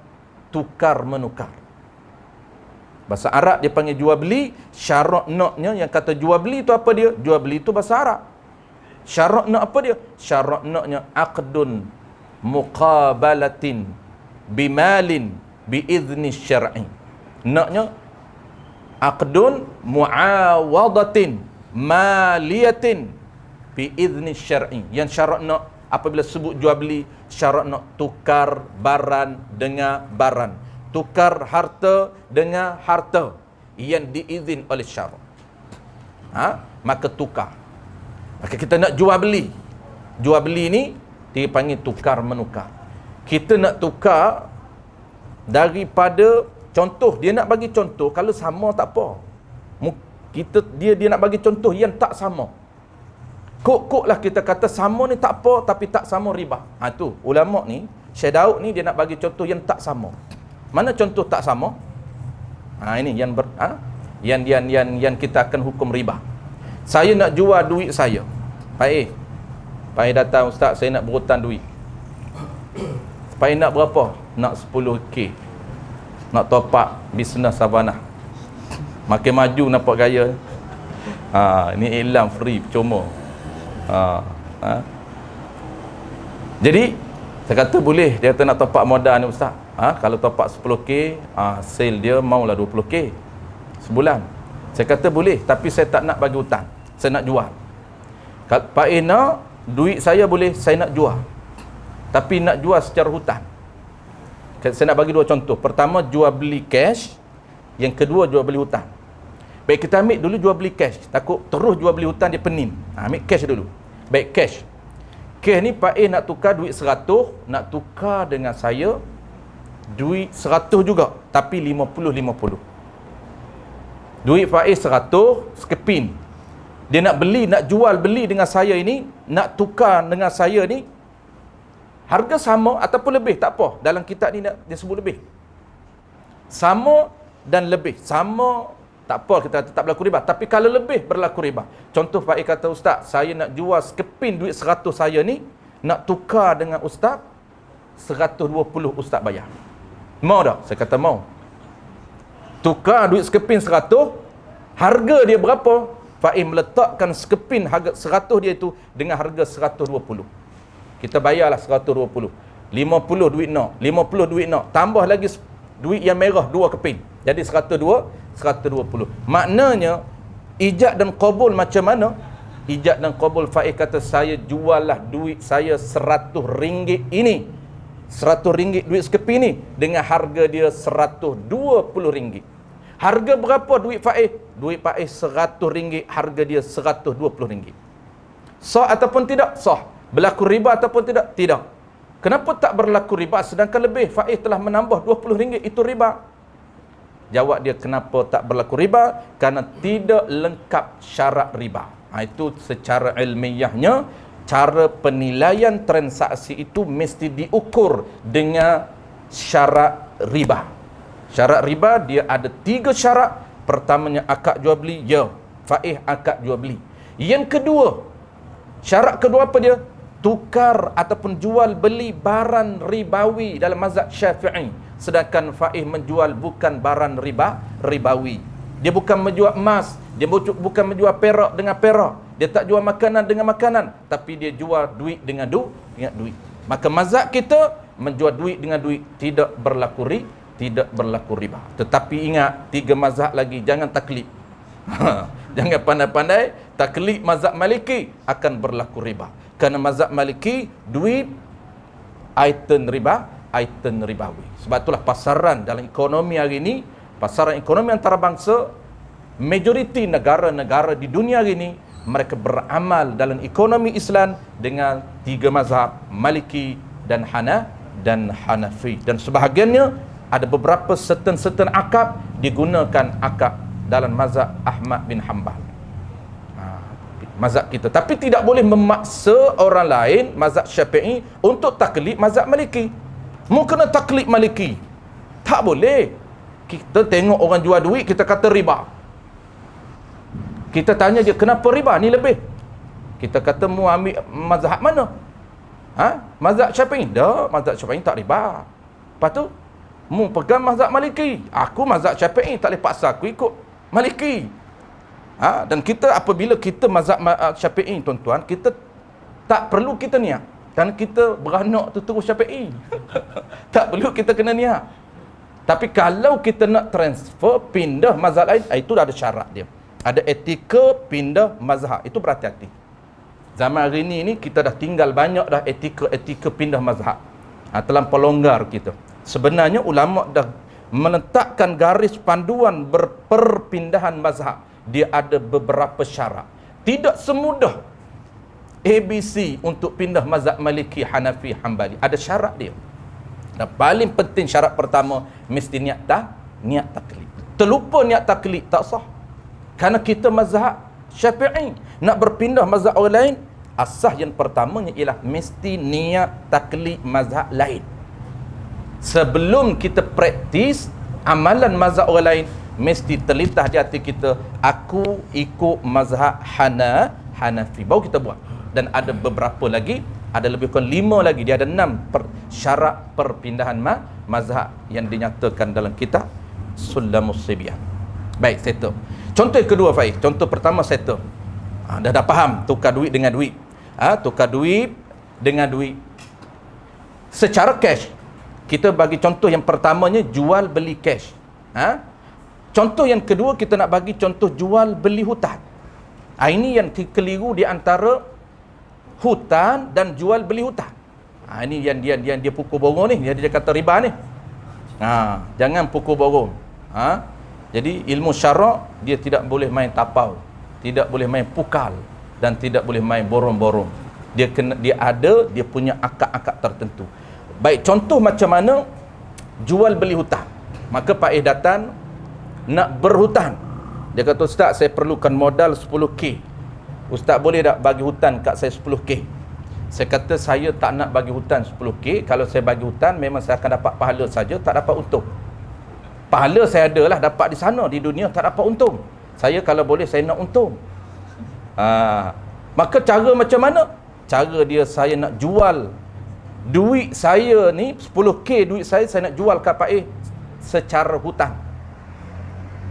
tukar menukar. Bahasa Arab dia panggil jual beli, syarak naknya yang kata jual beli itu apa dia? Jual beli itu bahasa Arab. Syarak nak apa dia? Syarak naknya aqdun muqabalatin bimalin biizni syar'i. Naknya aqdun muawadatin maliyatin biizni syar'i. Yang syarat nak apabila sebut jual beli, syarat nak tukar baran dengan baran, tukar harta dengan harta yang diizin oleh syarak. Maka tukar. Maka kita nak jual beli. Jual beli ni dipanggil tukar menukar. Kita nak tukar daripada contoh, dia nak bagi contoh, kalau sama tak apa. Dia nak bagi contoh yang tak sama. Kok lah kita kata sama ni tak apa, tapi tak sama riba. Itu ulama ni, Syekh Daud ni dia nak bagi contoh yang tak sama. Mana contoh tak sama? Ini yang kita akan hukum riba. Saya nak jual duit saya. Baik datang ustaz, saya nak berhutang duit. Baik nak berapa? Nak 10k. Nak top up bisnes Savanah. Makin maju nampak gaya. Ini iklan free percuma. Jadi saya kata boleh, dia kata nak top up modal ni ustaz. Kalau top up 10k, sale dia maulah 20k sebulan. Saya kata boleh, tapi saya tak nak bagi hutang. Saya nak jual. Pak Ina, duit saya boleh, saya nak jual. Tapi nak jual secara hutang. Saya nak bagi dua contoh. Pertama, jual beli cash. Yang kedua, jual beli hutang. Baik, kita ambil dulu jual beli cash. Takut terus jual beli hutang dia penin. Ambil cash dulu. Baik, cash. Cash ni Pak A nak tukar duit 100, nak tukar dengan saya duit 100 juga, tapi 50-50. Duit Pak A 100, sekepin. Dia nak beli, nak jual beli dengan saya ini, nak tukar dengan saya ni, harga sama ataupun lebih, tak apa. Dalam kitab ni dia sebut lebih. Sama dan lebih. Sama, tak apa, kita tak berlaku riba. Tapi kalau lebih, berlaku riba. Contoh Pak A kata, ustaz, saya nak jual sekepin duit 100 saya ni, nak tukar dengan ustaz, 120 ustaz bayar. Mau tak? Saya kata mau. Tukar duit sekepin 100, harga dia berapa? Pak A meletakkan sekepin harga 100 dia itu dengan harga 120. Kita bayarlah 120. 50 duit nak, 50 duit nak. Tambah lagi duit yang merah 2 keping. Jadi 120. Maknanya ijab dan qabul macam mana? Ijab dan qabul Faiz kata saya jual lah duit saya RM100 ini. RM100 duit sekeping ni dengan harga dia RM120. Harga berapa duit Faiz? Duit Faiz RM100, harga dia RM120. Sah ataupun tidak? Sah. Berlaku riba ataupun tidak? Tidak. Kenapa tak berlaku riba sedangkan lebih Faiz telah menambah RM20? Itu riba. Jawab dia, kenapa tak berlaku riba? Kerana tidak lengkap syarat riba. Itu secara ilmiahnya, cara penilaian transaksi itu mesti diukur dengan syarat riba. Syarat riba dia ada 3 syarat. Pertamanya akad jual beli. Ya, Faiz akad jual beli. Yang kedua, syarat kedua apa dia? tukar ataupun jual beli barang ribawi dalam mazhab Syafi'i, sedangkan Faqih menjual bukan barang ribawi. Dia bukan menjual emas, dia bukan menjual perak dengan perak, dia tak jual makanan dengan makanan, tapi dia jual duit dengan duit. Maka mazhab kita menjual duit dengan duit tidak berlaku riba. Tetapi ingat, 3 mazhab lagi, jangan taklid. Jangan pandai-pandai taklid mazhab Maliki, akan berlaku riba. Kerana mazhab Maliki, duit item ribawi. Sebab itulah pasaran dalam ekonomi hari ini, pasaran ekonomi antarabangsa, majoriti negara-negara di dunia hari ini, mereka beramal dalam ekonomi Islam dengan 3 mazhab, Maliki dan Hanafi. Dan sebahagiannya ada beberapa certain akad digunakan akad dalam mazhab Ahmad bin Hanbal. Mazhab kita, tapi tidak boleh memaksa orang lain mazhab Syafi'i untuk taklid mazhab Maliki. Mu kena taklid Maliki, tak boleh. Kita tengok orang jual duit, kita kata riba. Kita tanya dia, kenapa riba ni lebih? Kita kata, mu ambil mazhab mana? Mazhab Syafi'i? Dah, mazhab Syafi'i tak riba. Lepas tu mu pegang mazhab Maliki, aku mazhab Syafi'i, tak boleh paksa aku ikut Maliki. Dan kita, apabila kita mazhab Syafi'i, tuan-tuan, kita tak perlu kita niat, dan kita beranak tu terus Syafi'i. Tak perlu kita kena niat. Tapi kalau kita nak transfer, pindah mazhab lain, itu dah ada syarat dia. Ada etika pindah mazhab, itu berhati-hati. Zaman hari ni kita dah tinggal banyak dah etika pindah mazhab. Terlampau longgar kita. Sebenarnya ulama dah meletakkan garis panduan berperpindahan mazhab. Dia ada beberapa syarat. Tidak semudah ABC untuk pindah mazhab Maliki, Hanafi, Hanbali. Ada syarat dia. Dan paling penting syarat pertama, mesti niat taklid. Terlupa niat taklid, tak sah. Kerana kita mazhab Syafi'i, nak berpindah mazhab orang lain, asas yang pertamanya ialah mesti niat taklid mazhab lain. Sebelum kita praktis amalan mazhab orang lain, mesti terlintas di hati kita, aku ikut mazhab Hanafi, baru kita buat. Dan ada beberapa lagi, ada lebih kurang 5 lagi, dia ada 6 syarat perpindahan mazhab yang dinyatakan dalam kitab Sulamus Sibyan. Baik, settle. Contoh yang kedua, Faiz. Contoh pertama, settle. Dah faham, tukar duit dengan duit. Tukar duit dengan duit secara cash. Kita bagi contoh yang pertamanya, jual beli cash. Contoh yang kedua, kita nak bagi contoh jual beli hutan. Ini yang keliru di antara hutan dan jual beli hutan. Ini yang dia pukul borong ni, dia kata riba ni. Jangan pukul borong. Jadi ilmu syarak, dia tidak boleh main tapau, tidak boleh main pukal, dan tidak boleh main borong-borong. Dia punya akad-akad tertentu. Baik, contoh macam mana jual beli hutan. Maka Pak datang nak berhutan. Dia kata, Ustaz, saya perlukan modal 10K. Ustaz boleh tak bagi hutan kat saya 10K? Saya kata, saya tak nak bagi hutan 10K. Kalau saya bagi hutan, memang saya akan dapat pahala saja, tak dapat untung. Pahala saya adalah dapat di sana, di dunia tak dapat untung. Saya kalau boleh, saya nak untung. Maka cara macam mana? Cara dia, saya nak jual duit saya ni, 10K duit saya nak jual kat Pak secara hutang.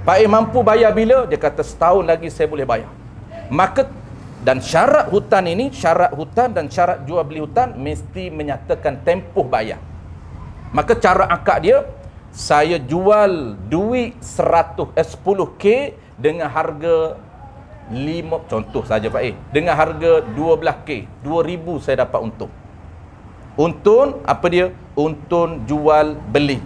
Pak mampu bayar bila? Dia kata, setahun lagi saya boleh bayar. Maka, dan syarat hutan ini, syarat hutan dan syarat jual beli hutan mesti menyatakan tempoh bayar. Maka cara akad dia, saya jual duit 10K dengan harga 5, contoh saja Pak dengan harga 12K, 2,000 saya dapat untung. Untung apa dia? Untung jual beli.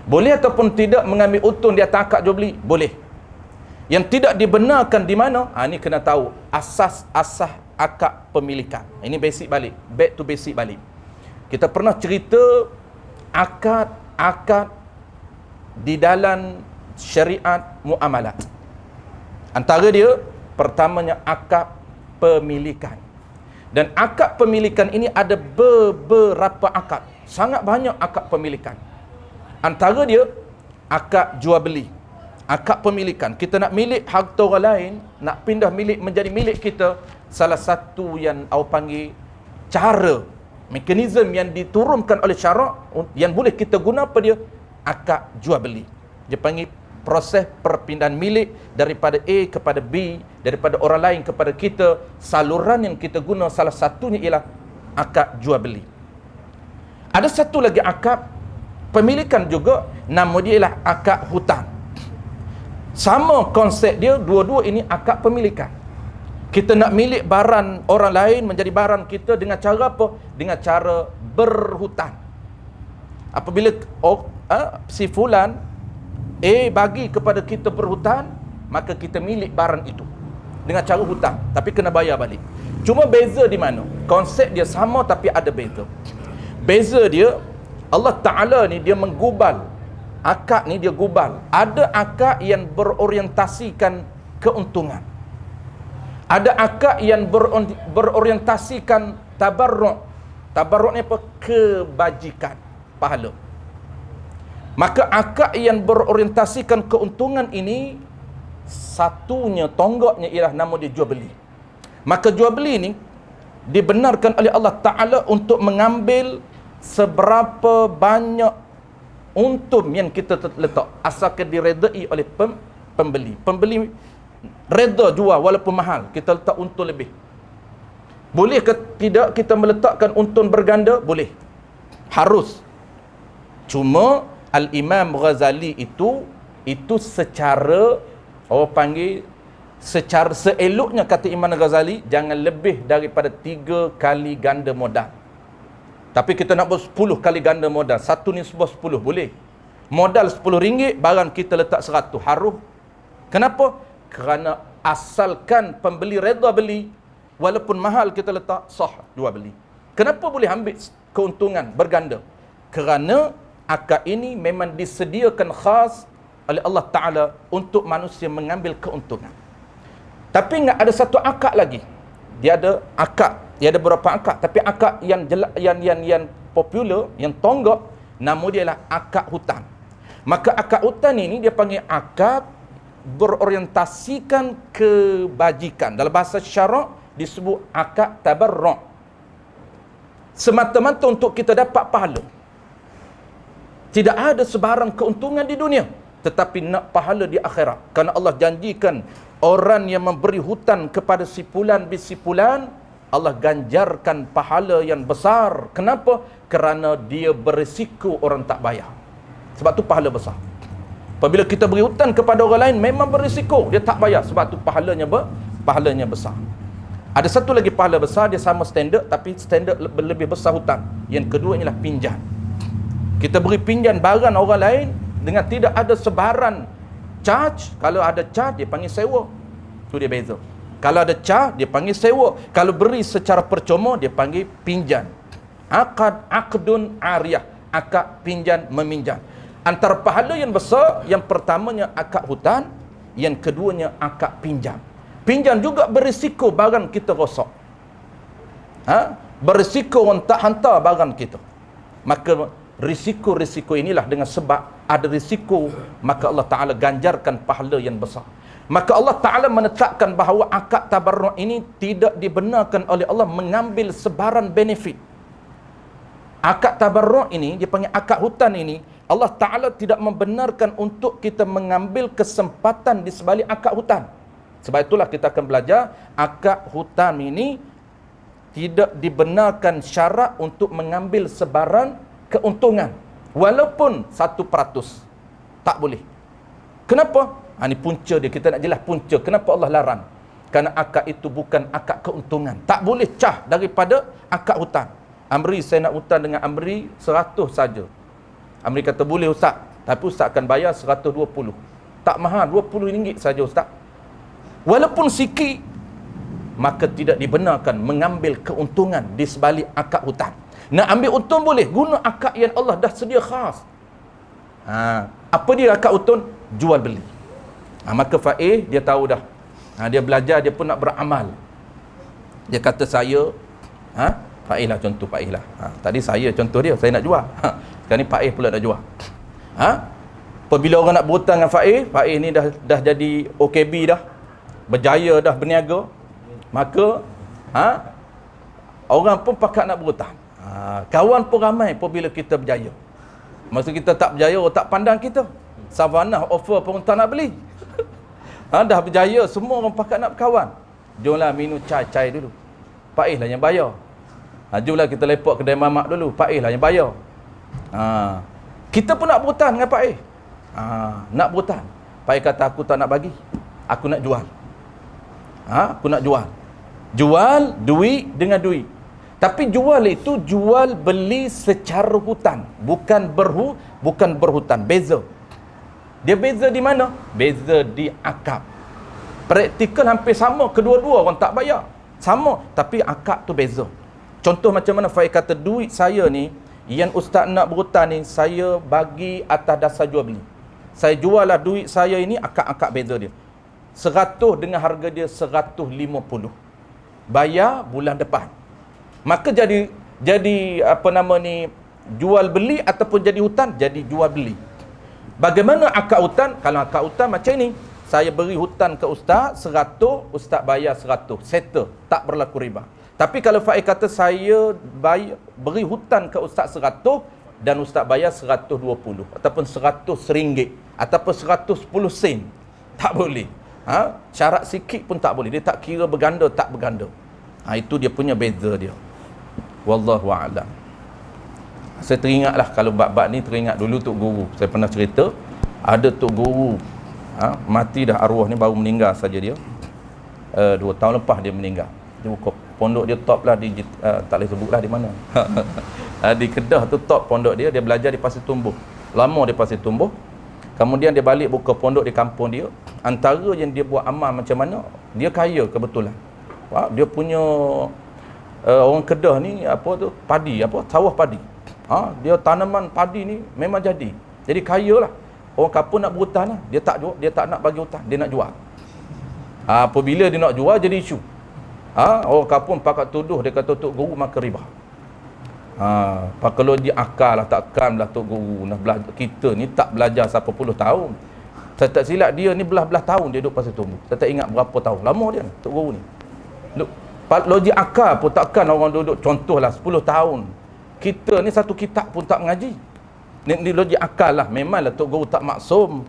Boleh ataupun tidak mengambil untung di atas akad jual beli? Boleh. Yang tidak dibenarkan di mana? Ini kena tahu asas akad pemilikan. Ini basic balik, back to basic balik. Kita pernah cerita akad di dalam syariat muamalat. Antara dia, pertamanya akad pemilikan. Dan akad pemilikan ini ada beberapa akad. Sangat banyak akad pemilikan. Antara dia, akad jual beli. Akad pemilikan. Kita nak milik harta orang lain, nak pindah milik menjadi milik kita. Salah satu yang awak panggil cara, mekanisme yang diturunkan oleh syarak yang boleh kita guna apa dia? Akad jual beli. Dia panggil proses perpindahan milik daripada A kepada B, daripada orang lain kepada kita. Saluran yang kita guna salah satunya ialah akad jual beli. Ada satu lagi akad pemilikan juga, nama dia ialah akad hutang. Sama konsep dia, dua-dua ini akad pemilikan. Kita nak milik barang orang lain menjadi barang kita dengan cara apa? Dengan cara berhutang. Apabila si fulan A bagi kepada kita berhutang, maka kita milik barang itu dengan cara hutang, tapi kena bayar balik. Cuma beza di mana? Konsep dia sama tapi ada beza. Beza dia, Allah Ta'ala ni dia menggubal. Akad ni dia gubal. Ada akad yang berorientasikan keuntungan. Ada akad yang berorientasikan tabarruk. Tabarruk ni apa? Kebajikan, pahala. Maka akad yang berorientasikan keuntungan ini, satunya tonggaknya ialah nama dia jual beli. Maka jual beli ni dibenarkan oleh Allah Ta'ala untuk mengambil seberapa banyak untung yang kita letak, asalkan diredai oleh pembeli. Pembeli reda jual walaupun mahal, kita letak untung lebih. Boleh ke tidak kita meletakkan untung berganda? Boleh. Harus. Cuma Al-Imam Ghazali itu secara, orang panggil, secara seeloknya kata Imam Ghazali, jangan lebih daripada 3 kali ganda modal. Tapi kita nak buat 10 kali ganda modal. Satu ni sebuah 10, boleh. Modal RM10, barang kita letak 100. Harus. Kenapa? Kerana asalkan pembeli reda beli, walaupun mahal kita letak, sah jual beli. Kenapa boleh ambil keuntungan berganda? Kerana akad ini memang disediakan khas oleh Allah Ta'ala untuk manusia mengambil keuntungan. Tapi ingat, ada satu akad lagi. Dia ada akad. Dia ada beberapa akad, tapi akad yang popular, yang tonggak, nama dia adalah akad hutang. Maka akad hutang ini dia panggil akad berorientasikan kebajikan. Dalam bahasa syarak disebut akad tabarruk. Semata-mata untuk kita dapat pahala. Tidak ada sebarang keuntungan di dunia, tetapi nak pahala di akhirat. Kerana Allah janjikan orang yang memberi hutang kepada si fulan bin si fulan, Allah ganjarkan pahala yang besar. Kenapa? Kerana dia berisiko orang tak bayar. Sebab tu pahala besar. Apabila kita beri hutang kepada orang lain, memang berisiko dia tak bayar. Sebab tu pahalanya besar. Ada satu lagi pahala besar, dia sama standard, tapi standard lebih besar hutang. Yang kedua ialah pinjam. Kita beri pinjam barang orang lain dengan tidak ada sebaran charge. Kalau ada charge, dia panggil sewa. Tu dia beza. Kalau ada charge, dia panggil sewa. Kalau beri secara percuma, dia panggil pinjam. Aqdun ariyah. Akad pinjam meminjam. Antara pahala yang besar, yang pertamanya akad hutang, yang keduanya akad pinjam. Pinjam juga berisiko barang kita rosak. Berisiko orang tak hantar barang kita. Maka risiko-risiko inilah, dengan sebab ada risiko, maka Allah Ta'ala ganjarkan pahala yang besar. Maka Allah Ta'ala menetapkan bahawa akad tabarruk ini tidak dibenarkan oleh Allah mengambil sebaran benefit. Akad tabarruk ini, dia panggil akad hutang ini, Allah Ta'ala tidak membenarkan untuk kita mengambil kesempatan di sebalik akad hutang. Sebab itulah kita akan belajar, akad hutang ini tidak dibenarkan syarat untuk mengambil sebaran keuntungan. Walaupun 1%. Tak boleh. Kenapa? Ini punca dia. Kita nak jelas punca. Kenapa Allah larang? Kerana akad itu bukan akad keuntungan. Tak boleh cah daripada akad hutang. Amri, saya nak hutang dengan Amri 100 saja. Amri kata, boleh Ustaz. Tapi Ustaz akan bayar 120. Tak mahal, RM20 saja Ustaz. Walaupun sikit, maka tidak dibenarkan mengambil keuntungan di sebalik akad hutang. Nak ambil untung boleh, guna akad yang Allah dah sedia khas. Apa dia akad untung? Jual beli. Maka Faiz dia tahu dah. Dia belajar, dia pun nak beramal. Dia kata saya, Faiz lah contoh Faiz lah. Tadi saya contoh dia, saya nak jual. Sekarang ni Faiz pula nak jual. Apabila orang nak berhutang dengan Faiz, Faiz ni dah jadi OKB dah, berjaya dah berniaga, maka Orang pun pakat nak berhutang. Kawan pun ramai apabila kita berjaya. Masa kita tak berjaya, orang tak pandang kita. Savannah offer pun tak nak beli. Dah berjaya, semua orang pakat nak berkawan. Jomlah minum cai dulu. Pak lah yang bayar. Jomlah kita lepak kedai mamak dulu. Pak lah yang bayar. Kita pun nak berhutang dengan Pak nak berhutang. Pak kata aku tak nak bagi. Aku nak jual. Aku nak jual. Jual duit dengan duit. Tapi jual itu jual beli secara hutang, bukan berhutang. Beza. Dia beza di mana? Beza di akad. Praktikal hampir sama, kedua-dua orang tak bayar. Sama, tapi akad tu beza. Contoh macam mana Faiz kata duit saya ni yang ustaz nak berhutang ni saya bagi atas dasar jual beli. Saya jual lah duit saya ini, akad-akad beza dia. 100 dengan harga dia 150. Bayar bulan depan. Maka jadi apa nama ni, jual beli ataupun jadi hutang, jadi jual beli. Bagaimana akad hutang? Kalau akad hutang macam ni, saya beri hutang ke ustaz 100, ustaz bayar 100, settle, tak berlaku riba. Tapi kalau Faiz kata saya beri hutang ke ustaz 100 dan ustaz bayar 120 ataupun 100 ringgit ataupun 110 sen, tak boleh. Syarat sikit pun tak boleh. Dia tak kira berganda tak berganda. Itu dia punya beza dia. Wallahu a'lam. Saya teringatlah kalau bab-bab ni, teringat dulu Tok Guru. Saya pernah cerita, ada Tok Guru mati dah, arwah ni baru meninggal saja dia. 2 tahun lepas dia meninggal. Dia buka pondok dia top lah di tak boleh sebutlah di mana. Di Kedah tu top pondok dia. Dia belajar di Pasir Tumbuh. Lama di Pasir Tumbuh. Kemudian dia balik buka pondok di kampung dia. Antara yang dia buat amal macam mana, dia kaya kebetulan. Dia punya orang Kedah ni apa tu, padi, sawah padi. Dia tanaman padi ni memang jadi. Jadi kaya lah. Orang kampung nak berhutang lah. Dia tak nak bagi hutang, dia nak jual. Apabila dia nak jual jadi isu. Orang kampung pakat tuduh, dia kata Tok Guru makan riba. Kalau dia akal lah, takkan lah Tok Guru nak belajar. Kita ni tak belajar sampai puluh tahun. Saya tak silap dia ni belah-belah tahun dia duduk Pasir Tumbuh. Saya tak ingat berapa tahun. Lama dia Tok Guru ni. Logik akal pun takkan orang duduk, contohlah 10 tahun. Kita ni satu kitab pun tak mengaji. Ni logik akal lah. Memanglah Tok Guru tak maksum.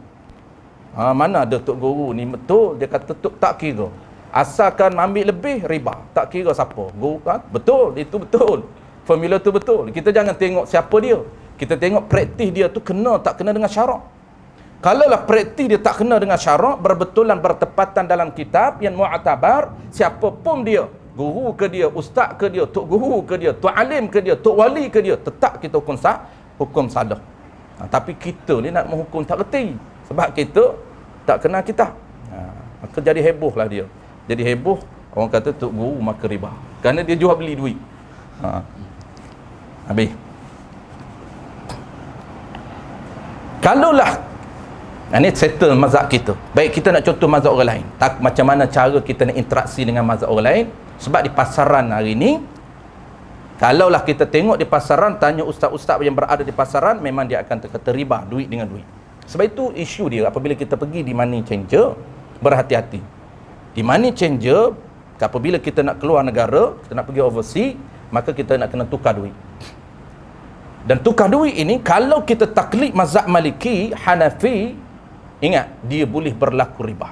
Mana ada Tok Guru ni betul. Dia kata tak kira. Asalkan ambil lebih, riba. Tak kira siapa. Guru kan? Betul. Itu betul. Formula tu betul. Kita jangan tengok siapa dia. Kita tengok praktis dia tu kena tak kena dengan syarak. Kalaulah praktis dia tak kena dengan syarak, berbetulan bertepatan dalam kitab yang mu'tabar, siapa pun dia, guru ke dia, ustaz ke dia, tok guru ke dia, tok alim ke dia, tok wali ke dia, tetap kita hukum salah. Tapi kita ni nak menghukum tak reti. Sebab kita tak kenal kitab. Maka jadi heboh lah dia. Jadi heboh, orang kata tok guru makan riba. Kerana dia jual beli duit. Habis. Kalaulah ini settle mazhab kita. Baik, kita nak contoh mazhab orang lain. Macam mana cara kita nak interaksi dengan mazhab orang lain. Sebab di pasaran hari ni, kalaulah kita tengok di pasaran, tanya ustaz-ustaz yang berada di pasaran, memang dia akan kata riba, duit dengan duit. Sebab itu isu dia apabila kita pergi di money changer, berhati-hati. Di money changer, apabila kita nak keluar negara, kita nak pergi overseas, maka kita nak kena tukar duit. Dan tukar duit ini, kalau kita taklid mazhab Maliki, Hanafi, ingat, dia boleh berlaku riba.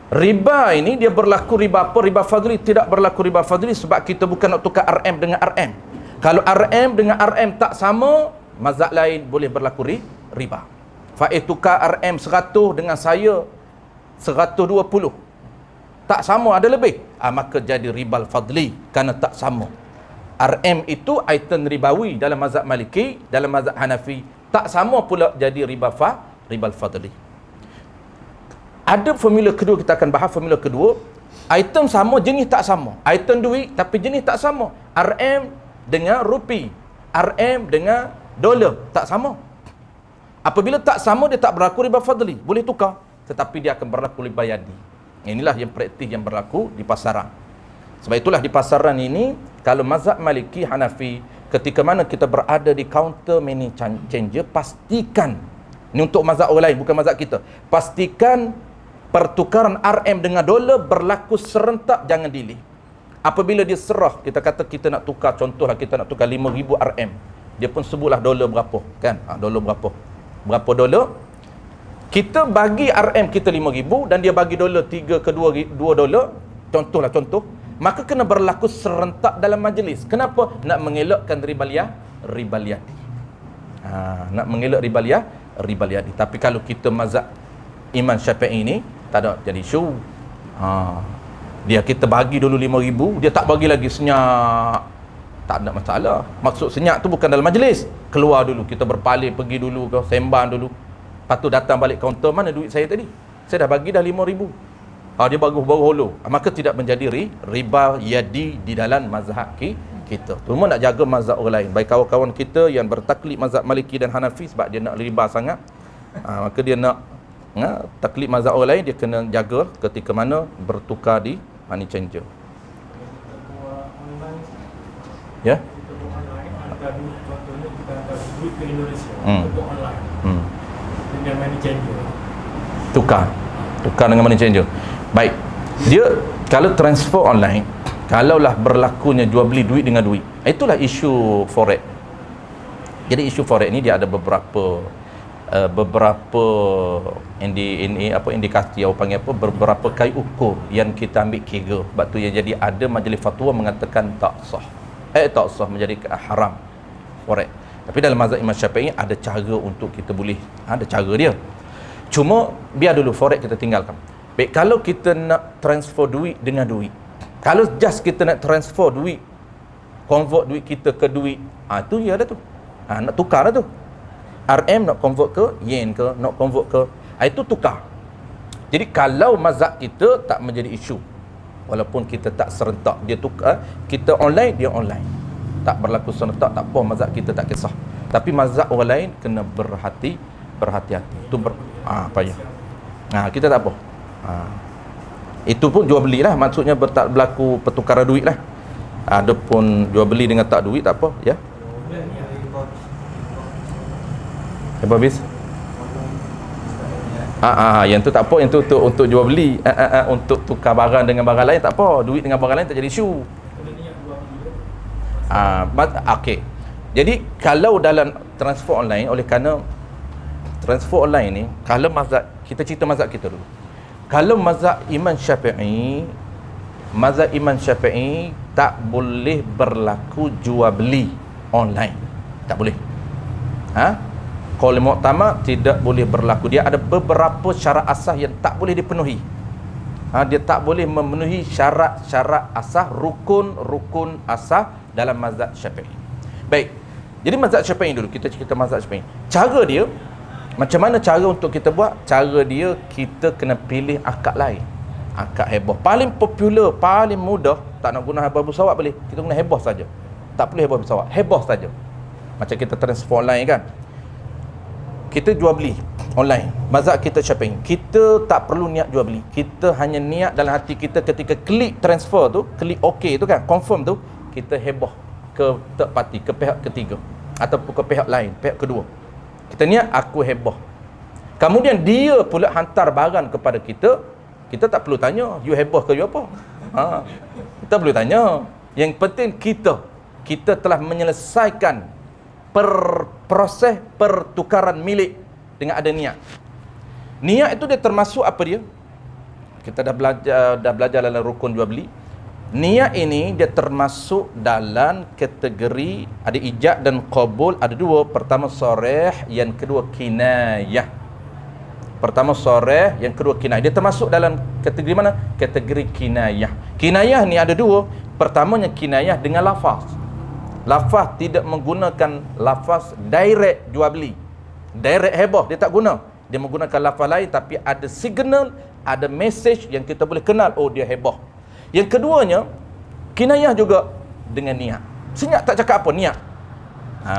Riba ini dia berlaku riba apa? Riba fadli. Tidak berlaku riba fadli sebab kita bukan nak tukar RM dengan RM. Kalau RM dengan RM tak sama, mazhab lain boleh berlaku riba. Faiz tukar RM 100 dengan saya 120. Tak sama, ada lebih. Maka jadi ribal fadli kerana tak sama. RM itu item ribawi dalam mazhab Maliki, dalam mazhab Hanafi. Tak sama pula jadi ribal fadli. Ada formula kedua, kita akan bahas formula kedua. Item sama, jenis tak sama. Item duit tapi jenis tak sama. RM dengan rupi, RM dengan dolar tak sama. Apabila tak sama, dia tak berlaku riba fadli. Boleh tukar, tetapi dia akan berlaku riba yadi. Inilah yang praktis yang berlaku di pasaran. Sebab itulah di pasaran ini, kalau mazhab Maliki, Hanafi, ketika mana kita berada di counter money changer, pastikan, ini untuk mazhab orang lain, bukan mazhab kita, pastikan pertukaran RM dengan dolar berlaku serentak, jangan delay. Apabila dia serah, kita kata kita nak tukar, contohlah kita nak tukar 5,000 RM. Dia pun sebutlah dolar berapa, kan? Dolar berapa? Berapa dolar? Kita bagi RM kita 5,000 dan dia bagi dolar 3 ke 2 dolar. Contoh. Maka kena berlaku serentak dalam majlis. Kenapa? Nak mengelakkan ribaliyati. Nak mengelak ribaliyati. Tapi kalau kita mazhab Imam Syafi'i ni tak ada jadi isu. Dia kita bagi dulu 5,000, dia tak bagi lagi senyap. Tak ada masalah. Maksud senyap tu bukan dalam majlis. Keluar dulu, kita berpaling, pergi dulu ke sembang dulu. Lepas tu datang balik kaunter, mana duit saya tadi? Saya dah bagi dah 5,000. Dia baru holo. Maka tidak menjadi riba yadi di dalam mazhab kita. Cuma nak jaga mazhab orang lain. Baik kawan-kawan kita yang bertaklid mazhab Maliki dan Hanafi sebab dia nak riba sangat. Maka dia nak taklid mazhab orang lain, dia kena jaga ketika mana bertukar di money changer. Ya. Contohnya kita hantar duit ke Indonesia untuk online dengan money changer. Tukar dengan money changer. Baik. Dia kalau transfer online, kalaulah berlakunya jual beli duit dengan duit, itulah isu forex. Jadi isu forex ni dia ada beberapa indikasi beberapa kai ukur yang kita ambil kira. Sebab tu yang jadi ada majlis fatwa mengatakan tak sah menjadi haram forex. Tapi dalam mazhab Imam Syafi'i ada cara untuk kita boleh, ada cara dia. Cuma biar dulu forex kita tinggalkan. Baik, kalau kita nak transfer duit dengan duit, kalau just kita nak transfer duit, convert duit kita ke duit, tu ya dah tu. Nak tukar dah tu. RM nak convert ke yen ke, nak convert ke, itu tukar. Jadi kalau mazhab kita tak menjadi isu, walaupun kita tak serentak, dia tukar, kita online, dia online, tak berlaku serentak, tak apa, mazhab kita tak kisah. Tapi mazhab orang lain kena berhati-hati. Itu payah. Kita tak apa. Itu pun jual beli lah, maksudnya tak berlaku pertukaran duit lah. Ada pun jual beli dengan tak duit, tak apa, ya. Habis? Yang tu tak apa, yang tu untuk jual beli, untuk tukar barang dengan barang lain tak apa, duit dengan barang lain tak jadi isu. Okey. Jadi kalau dalam transfer online, oleh kerana transfer online ni, kalau mazhab kita cerita mazhab kita dulu. Kalau mazhab Imam Syafi'i tak boleh berlaku jual beli online. Tak boleh. Qaul mu'tamad tidak boleh berlaku. Dia ada beberapa syarat asas yang tak boleh dipenuhi. Dia tak boleh memenuhi syarat-syarat asas, rukun asas dalam mazhab Syafi'i. Baik. Jadi mazhab Syafi'i dulu, kita cerita mazhab Syafi'i. Cara dia, macam mana cara untuk kita buat? Cara dia, kita kena pilih akad lain. Akad heboh. Paling popular, paling mudah, tak nak guna heboh bersawak boleh. Kita guna heboh saja. Tak perlu heboh bersawak. Heboh saja. Macam kita transfer online kan. Kita jual beli online. Mazhab kita Syafi'i. Kita tak perlu niat jual beli. Kita hanya niat dalam hati kita ketika klik transfer tu, klik OK tu kan, confirm tu, kita heboh ke third party, ke pihak ketiga ataupun ke pihak lain, pihak kedua. Kita niat aku heboh. Kemudian dia pula hantar barang kepada kita. Kita tak perlu tanya you heboh ke you apa. Kita perlu tanya. Yang penting kita telah menyelesaikan proses pertukaran milik dengan ada niat. Niat itu dia termasuk apa dia? Kita dah belajar dalam rukun jual beli. Niat ini dia termasuk dalam kategori ada ijab dan qabul, ada dua. Pertama sarih, yang kedua kinayah. Pertama sarih, yang kedua kinayah. Dia termasuk dalam kategori mana? Kategori kinayah. Kinayah ni ada dua. Pertamanya kinayah dengan lafaz. Lafaz tidak menggunakan lafaz direct jual beli. Direct heboh dia tak guna. Dia menggunakan lafaz lain tapi ada signal, ada message yang kita boleh kenal, oh dia heboh. Yang keduanya, kinayah juga dengan niat. Senyap tak cakap apa, niat.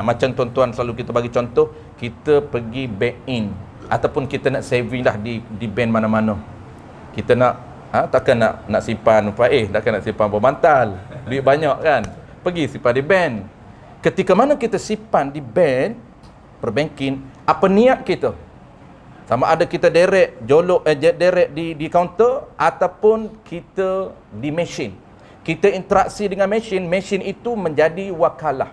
Macam tuan-tuan selalu kita bagi contoh, kita pergi bank in ataupun kita nak saving dah di bank mana-mana. Kita nak takkan nak simpan takkan nak simpan berbantal. Duit banyak kan. Pergi simpan di bank. Ketika mana kita simpan di bank, perbankan, apa niat kita? Sama ada kita direct jolok direct di kaunter ataupun kita di mesin. kita interaksi dengan mesin, mesin itu menjadi wakalah,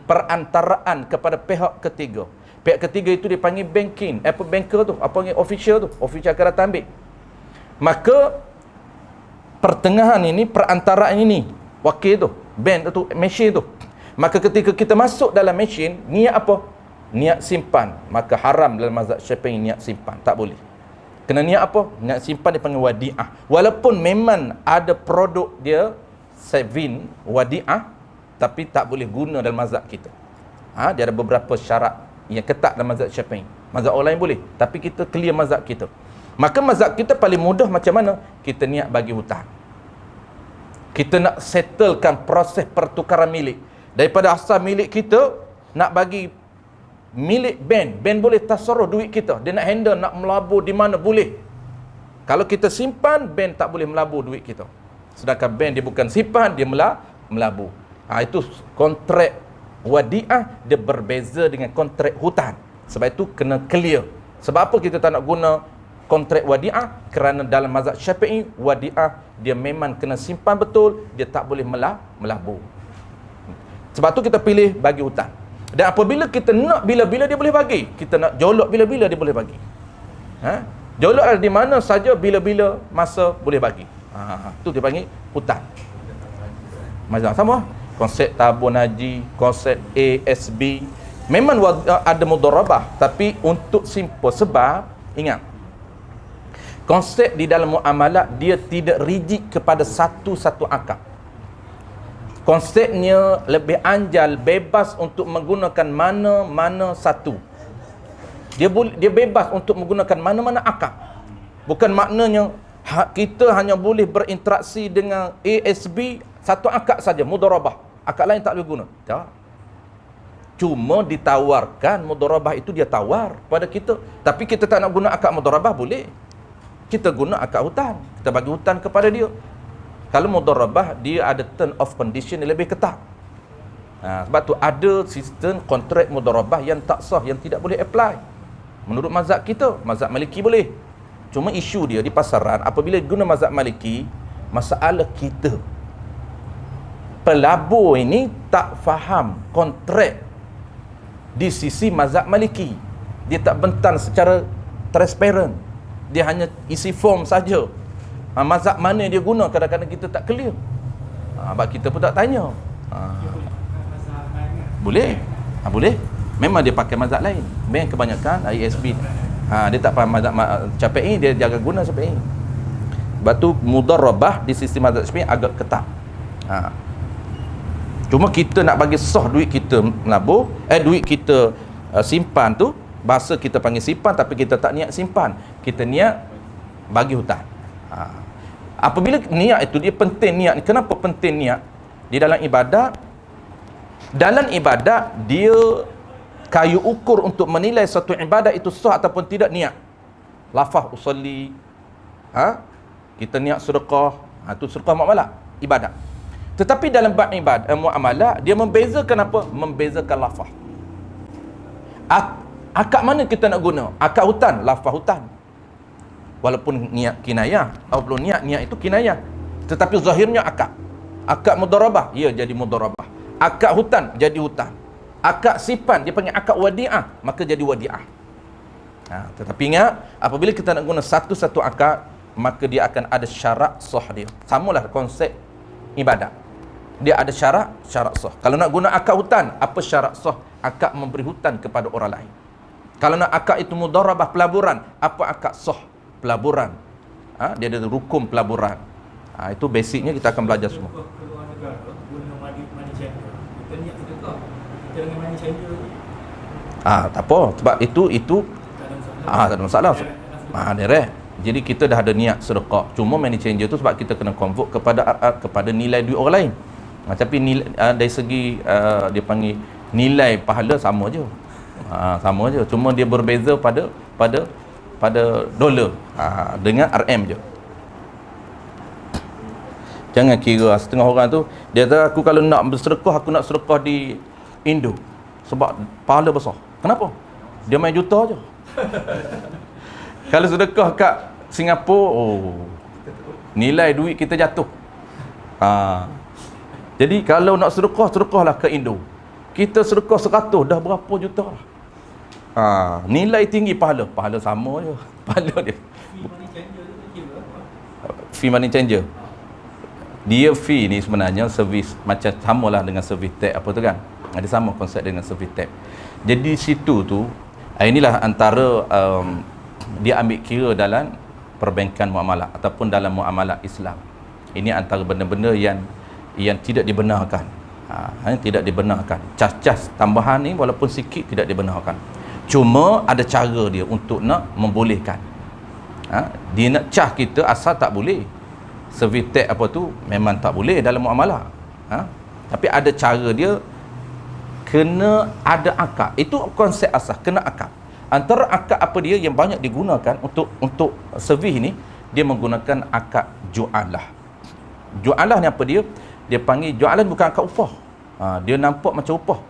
perantaraan kepada pihak ketiga. Pihak ketiga itu dipanggil banking, apa banker tu, apa panggil official tu, official akan datang ambil. Maka pertengahan ini, perantaraan ini, wakil tu, bank tu, mesin tu. Maka ketika kita masuk dalam mesin, niat apa? Niat simpan. Maka haram dalam mazhab Syafi'i niat simpan, tak boleh. Kena niat apa? Niat simpan dipanggil wadi'ah. Walaupun memang ada produk dia saving wadi'ah, tapi tak boleh guna dalam mazhab kita. Dia ada beberapa syarat yang ketat dalam mazhab Syafi'i. Mazhab orang lain boleh, tapi kita clear mazhab kita. Maka mazhab kita paling mudah macam mana? Kita niat bagi hutang. Kita nak settlekan proses pertukaran milik. Daripada asal milik kita, nak bagi milik bank. Bank boleh tasarruf duit kita. Dia nak handle, nak melabur di mana, boleh. Kalau kita simpan, bank tak boleh melabur duit kita. Sedangkan bank dia bukan simpan, dia melabur. Itu kontrak wadi'ah, dia berbeza dengan kontrak hutang. Sebab itu kena clear. Sebab apa kita tak nak guna kontrak wadi'ah? Kerana dalam mazhab Syafi'i, wadi'ah dia memang kena simpan betul, dia tak boleh melabur. Sebab tu kita pilih bagi hutang. Dan apabila kita nak bila-bila dia boleh bagi, kita nak jolok bila-bila dia boleh bagi. Jolok adalah di mana saja, bila-bila masa boleh bagi. Tu dia panggil hutang. Macam sama konsep tabung haji, konsep ASB, memang ada mudharabah, tapi untuk simple. Sebab ingat, konsep di dalam muamalah dia tidak rigid kepada satu-satu akad. Konsepnya lebih anjal, bebas untuk menggunakan mana-mana satu. Dia bebas untuk menggunakan mana-mana akad. Bukan maknanya kita hanya boleh berinteraksi dengan ASB satu akad saja, mudharabah. Akad lain tak boleh guna. Tak. Cuma ditawarkan mudharabah itu, dia tawar pada kita. Tapi kita tak nak guna akad mudharabah, boleh. Kita guna akad hutang. Kita bagi hutang kepada dia. Kalau mudharabah, dia ada term of condition yang lebih ketat. Sebab tu ada sistem kontrak mudharabah yang tak sah, yang tidak boleh apply. Menurut mazhab kita, mazhab Maliki boleh. Cuma isu dia di pasaran, apabila guna mazhab Maliki, masalah kita, pelabur ini tak faham kontrak di sisi mazhab Maliki. Dia tak bentang secara transparent. Dia hanya isi form saja. Mazhab mana dia guna, kadang-kadang kita tak clear. Sebab kita pun tak tanya. Boleh. Boleh. Memang dia pakai mazhab lain. Bank kebanyakan ISB. Dia tak faham mazhab Syafi'i, dia jaga guna Syafi'i. Sebab tu mudharabah di sisi mazhab Syafi'i agak ketat. Cuma kita nak bagi sah duit kita melabur, duit kita simpan tu, bahasa kita panggil simpan, tapi kita tak niat simpan. Kita niat bagi hutang. Apabila niat itu, dia penting niat. Kenapa penting niat? Di dalam ibadat, dia kayu ukur untuk menilai satu ibadat itu sah ataupun tidak, niat. Lafaz usolli, kita niat sedekah, itu sedekah muamalah, ibadat. Tetapi dalam bab ibadat muamalah, dia membezakan apa? Membezakan lafaz. Akad mana kita nak guna? Akad hutang, lafaz hutang. Walaupun niat kinayah, walaupun niat itu kinayah, tetapi zahirnya akad. Akad mudharabah, ia jadi mudharabah. Akad hutang jadi hutang. Akad simpan, dia panggil akad wadi'ah, maka jadi wadi'ah. Tetapi ingat, apabila kita nak guna satu-satu akad, maka dia akan ada syarat sah dia. Samalah konsep ibadat. Dia ada syarat sah. Kalau nak guna akad hutang, apa syarat sah? Akad memberi hutang kepada orang lain. Kalau nak akad itu mudharabah, pelaburan, apa akad sah pelaburan? Dia ada rukun pelaburan. Itu basicnya, kita akan belajar semua. Keluar negara guna money changer, kita niat sedekah, kita dengan money changer. Tak apa, sebab itu tak ada masalah. Direct. Jadi kita dah ada niat sedekah. Cuma money changer tu sebab kita kena convert kepada nilai duit orang lain. Tapi nilai, dari segi dia panggil nilai pahala sama je. Sama je. Cuma dia berbeza pada dolar dengan RM je. Jangan kira setengah orang tu dia kata, aku kalau nak bersedekah, aku nak sedekah di Indo sebab pahala besar. Kenapa? Dia main juta je. Kalau sedekah kat Singapura, nilai duit kita jatuh. Jadi kalau nak sedekah, sedekahlah ke Indo. Kita sedekah 100 dah berapa juta lah. Nilai tinggi pahala. Pahala sama je. Pahala dia. Fee money changer. Dia fee ni sebenarnya servis macam samalah dengan servis tab apa tu kan. Ada sama konsep dengan servis tab. Jadi situ tu inilah antara dia ambil kira dalam perbankan muamalah ataupun dalam muamalah Islam. Ini antara benda-benda yang tidak dibenarkan. Tidak dibenarkan. Cas-cas tambahan ni walaupun sikit tidak dibenarkan. Cuma ada cara dia untuk nak membolehkan. Dia nak cas kita asal tak boleh. Servis tab apa tu memang tak boleh dalam muamalah. Tapi ada cara dia, kena ada akad. Itu konsep asas, kena akad. Antara akad apa dia yang banyak digunakan untuk servis ni, dia menggunakan akad ju'alah. Ju'alah ni apa dia? Dia panggil ju'alah bukan akad upah. Dia nampak macam upah.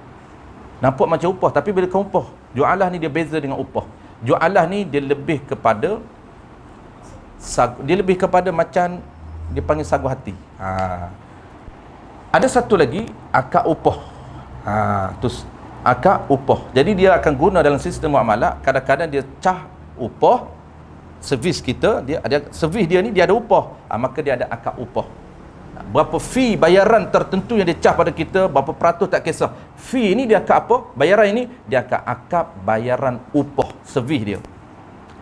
Nampak macam upah tapi bila kau upah. Ju'alah ni dia beza dengan upah. Ju'alah ni dia lebih kepada macam dia panggil sagu hati. Ada satu lagi akad upah. Terus akad upah. Jadi dia akan guna dalam sistem muamalah, kadang-kadang dia cah upah servis kita, dia ada servis dia ni dia ada upah. Maka dia ada akad upah. Berapa fee bayaran tertentu yang dia cah pada kita, berapa peratus tak kisah. Fee ni dia akad apa? Bayaran ini dia akad bayaran upah servis dia.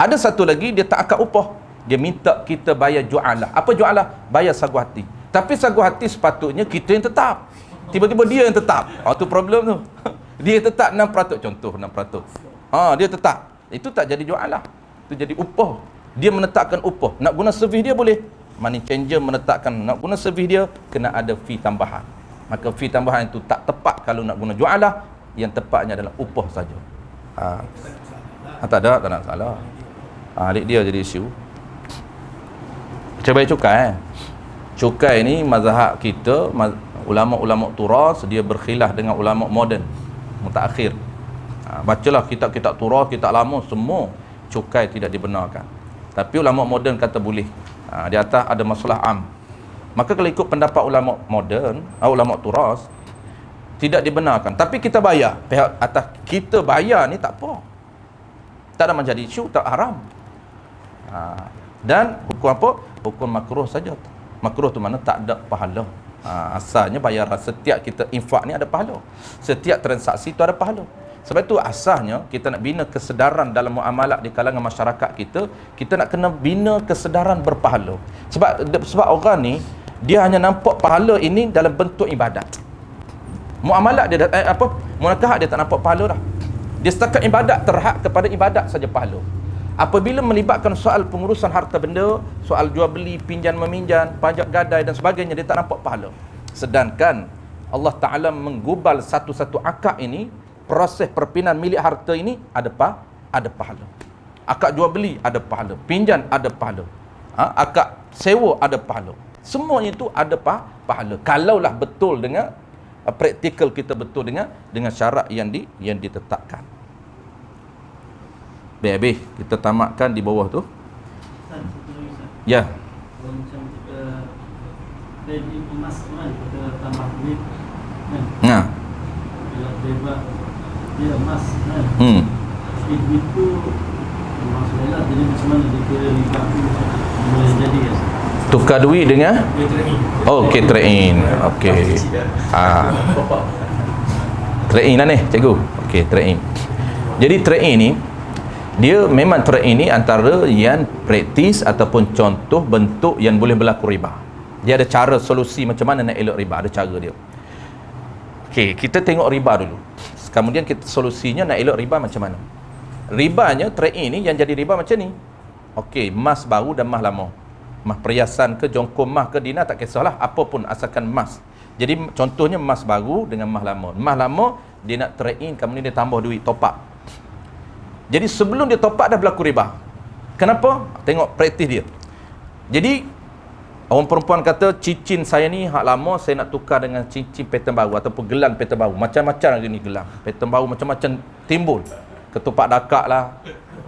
Ada satu lagi dia tak akad upah. Dia minta kita bayar ju'alah. Apa ju'alah? Bayar sagu hati. Tapi sagu hati sepatutnya kita yang tetap. Tiba-tiba dia yang tetap. Tu problem tu. Dia tetap 6%, contoh 6%. Dia tetap. Itu tak jadi ju'alah. Itu jadi upah. Dia menetapkan upah. Nak guna servis dia boleh. Money changer menetapkan nak guna servis dia, kena ada fee tambahan. Maka fee tambahan itu tak tepat kalau nak guna ju'alah. Yang tepatnya adalah upah saja. Tak nak salah. Adik dia jadi isu. Macam baik cukai. Cukai ni mazhab kita, ulama-ulama turas, dia berkhilaf dengan ulama moden, mutaakhir. Bacalah kitab-kitab turas, kitab lama, semua cukai tidak dibenarkan. Tapi ulama moden kata boleh. Di atas ada masalah am. Maka kalau ikut pendapat ulama moden, ulama turas, tidak dibenarkan. Tapi kita bayar. Pihak atas kita bayar ni tak apa. Tak ada menjadi isu, tak haram. Dan hukum apa? Hukum makruh saja. Makruh tu mana tak ada pahala. Asalnya bayaran setiap kita infak ni ada pahala. Setiap transaksi tu ada pahala. Sebab itu asasnya kita nak bina kesedaran dalam muamalah di kalangan masyarakat kita nak kena bina kesedaran berpahala. Sebab orang ni dia hanya nampak pahala ini dalam bentuk ibadat. Muamalah dia munakahat dia tak nampak pahala dah. Dia setakat ibadat, terhad kepada ibadat saja pahala. Apabila melibatkan soal pengurusan harta benda, soal jual beli, pinjam meminjam, pajak gadai dan sebagainya, dia tak nampak pahala. Sedangkan Allah Ta'ala menggubal satu-satu akad ini, proses perpindahan milik harta ini ada pahala. Akad jual beli ada pahala, pinjam ada pahala, akad sewa ada pahala. Semuanya itu ada pahala. Kalaulah betul dengan praktikal kita betul dengan syarat yang ditetapkan. Baik, kita tamatkan di bawah tu. Ya. Kalau macam kita beli emas kan, kita tambah duit kan. Kalau bebas dia emas kan. Duit tu maksudnya lah, jadi macam mana dia kira riba tu boleh jadi kan? Tukar duit dengan trade in. Trade in lah ni cikgu. Trade in. Jadi trade in ni dia memang trade in ni antara yang praktis ataupun contoh bentuk yang boleh berlaku riba. Dia ada cara solusi macam mana nak elak riba, ada cara dia. Kita tengok riba dulu. Kemudian solusinya nak elak riba macam mana. Ribanya trade in ni yang jadi riba macam ni. Emas baru dan emas lama. Emas perhiasan ke, jongkong emas ke, dinar tak kisahlah, apapun asalkan emas. Jadi contohnya emas baru dengan emas lama. Emas lama dia nak trade in, kemudian dia tambah duit top up. Jadi sebelum dia top up dah berlaku riba. Kenapa? Tengok praktis dia. Jadi orang perempuan kata cincin saya ni hak lama, saya nak tukar dengan cincin pattern baru ataupun gelang pattern baru. Macam-macam lagi ni gelang. Pattern baru macam-macam timbul. Ketupat dakak lah.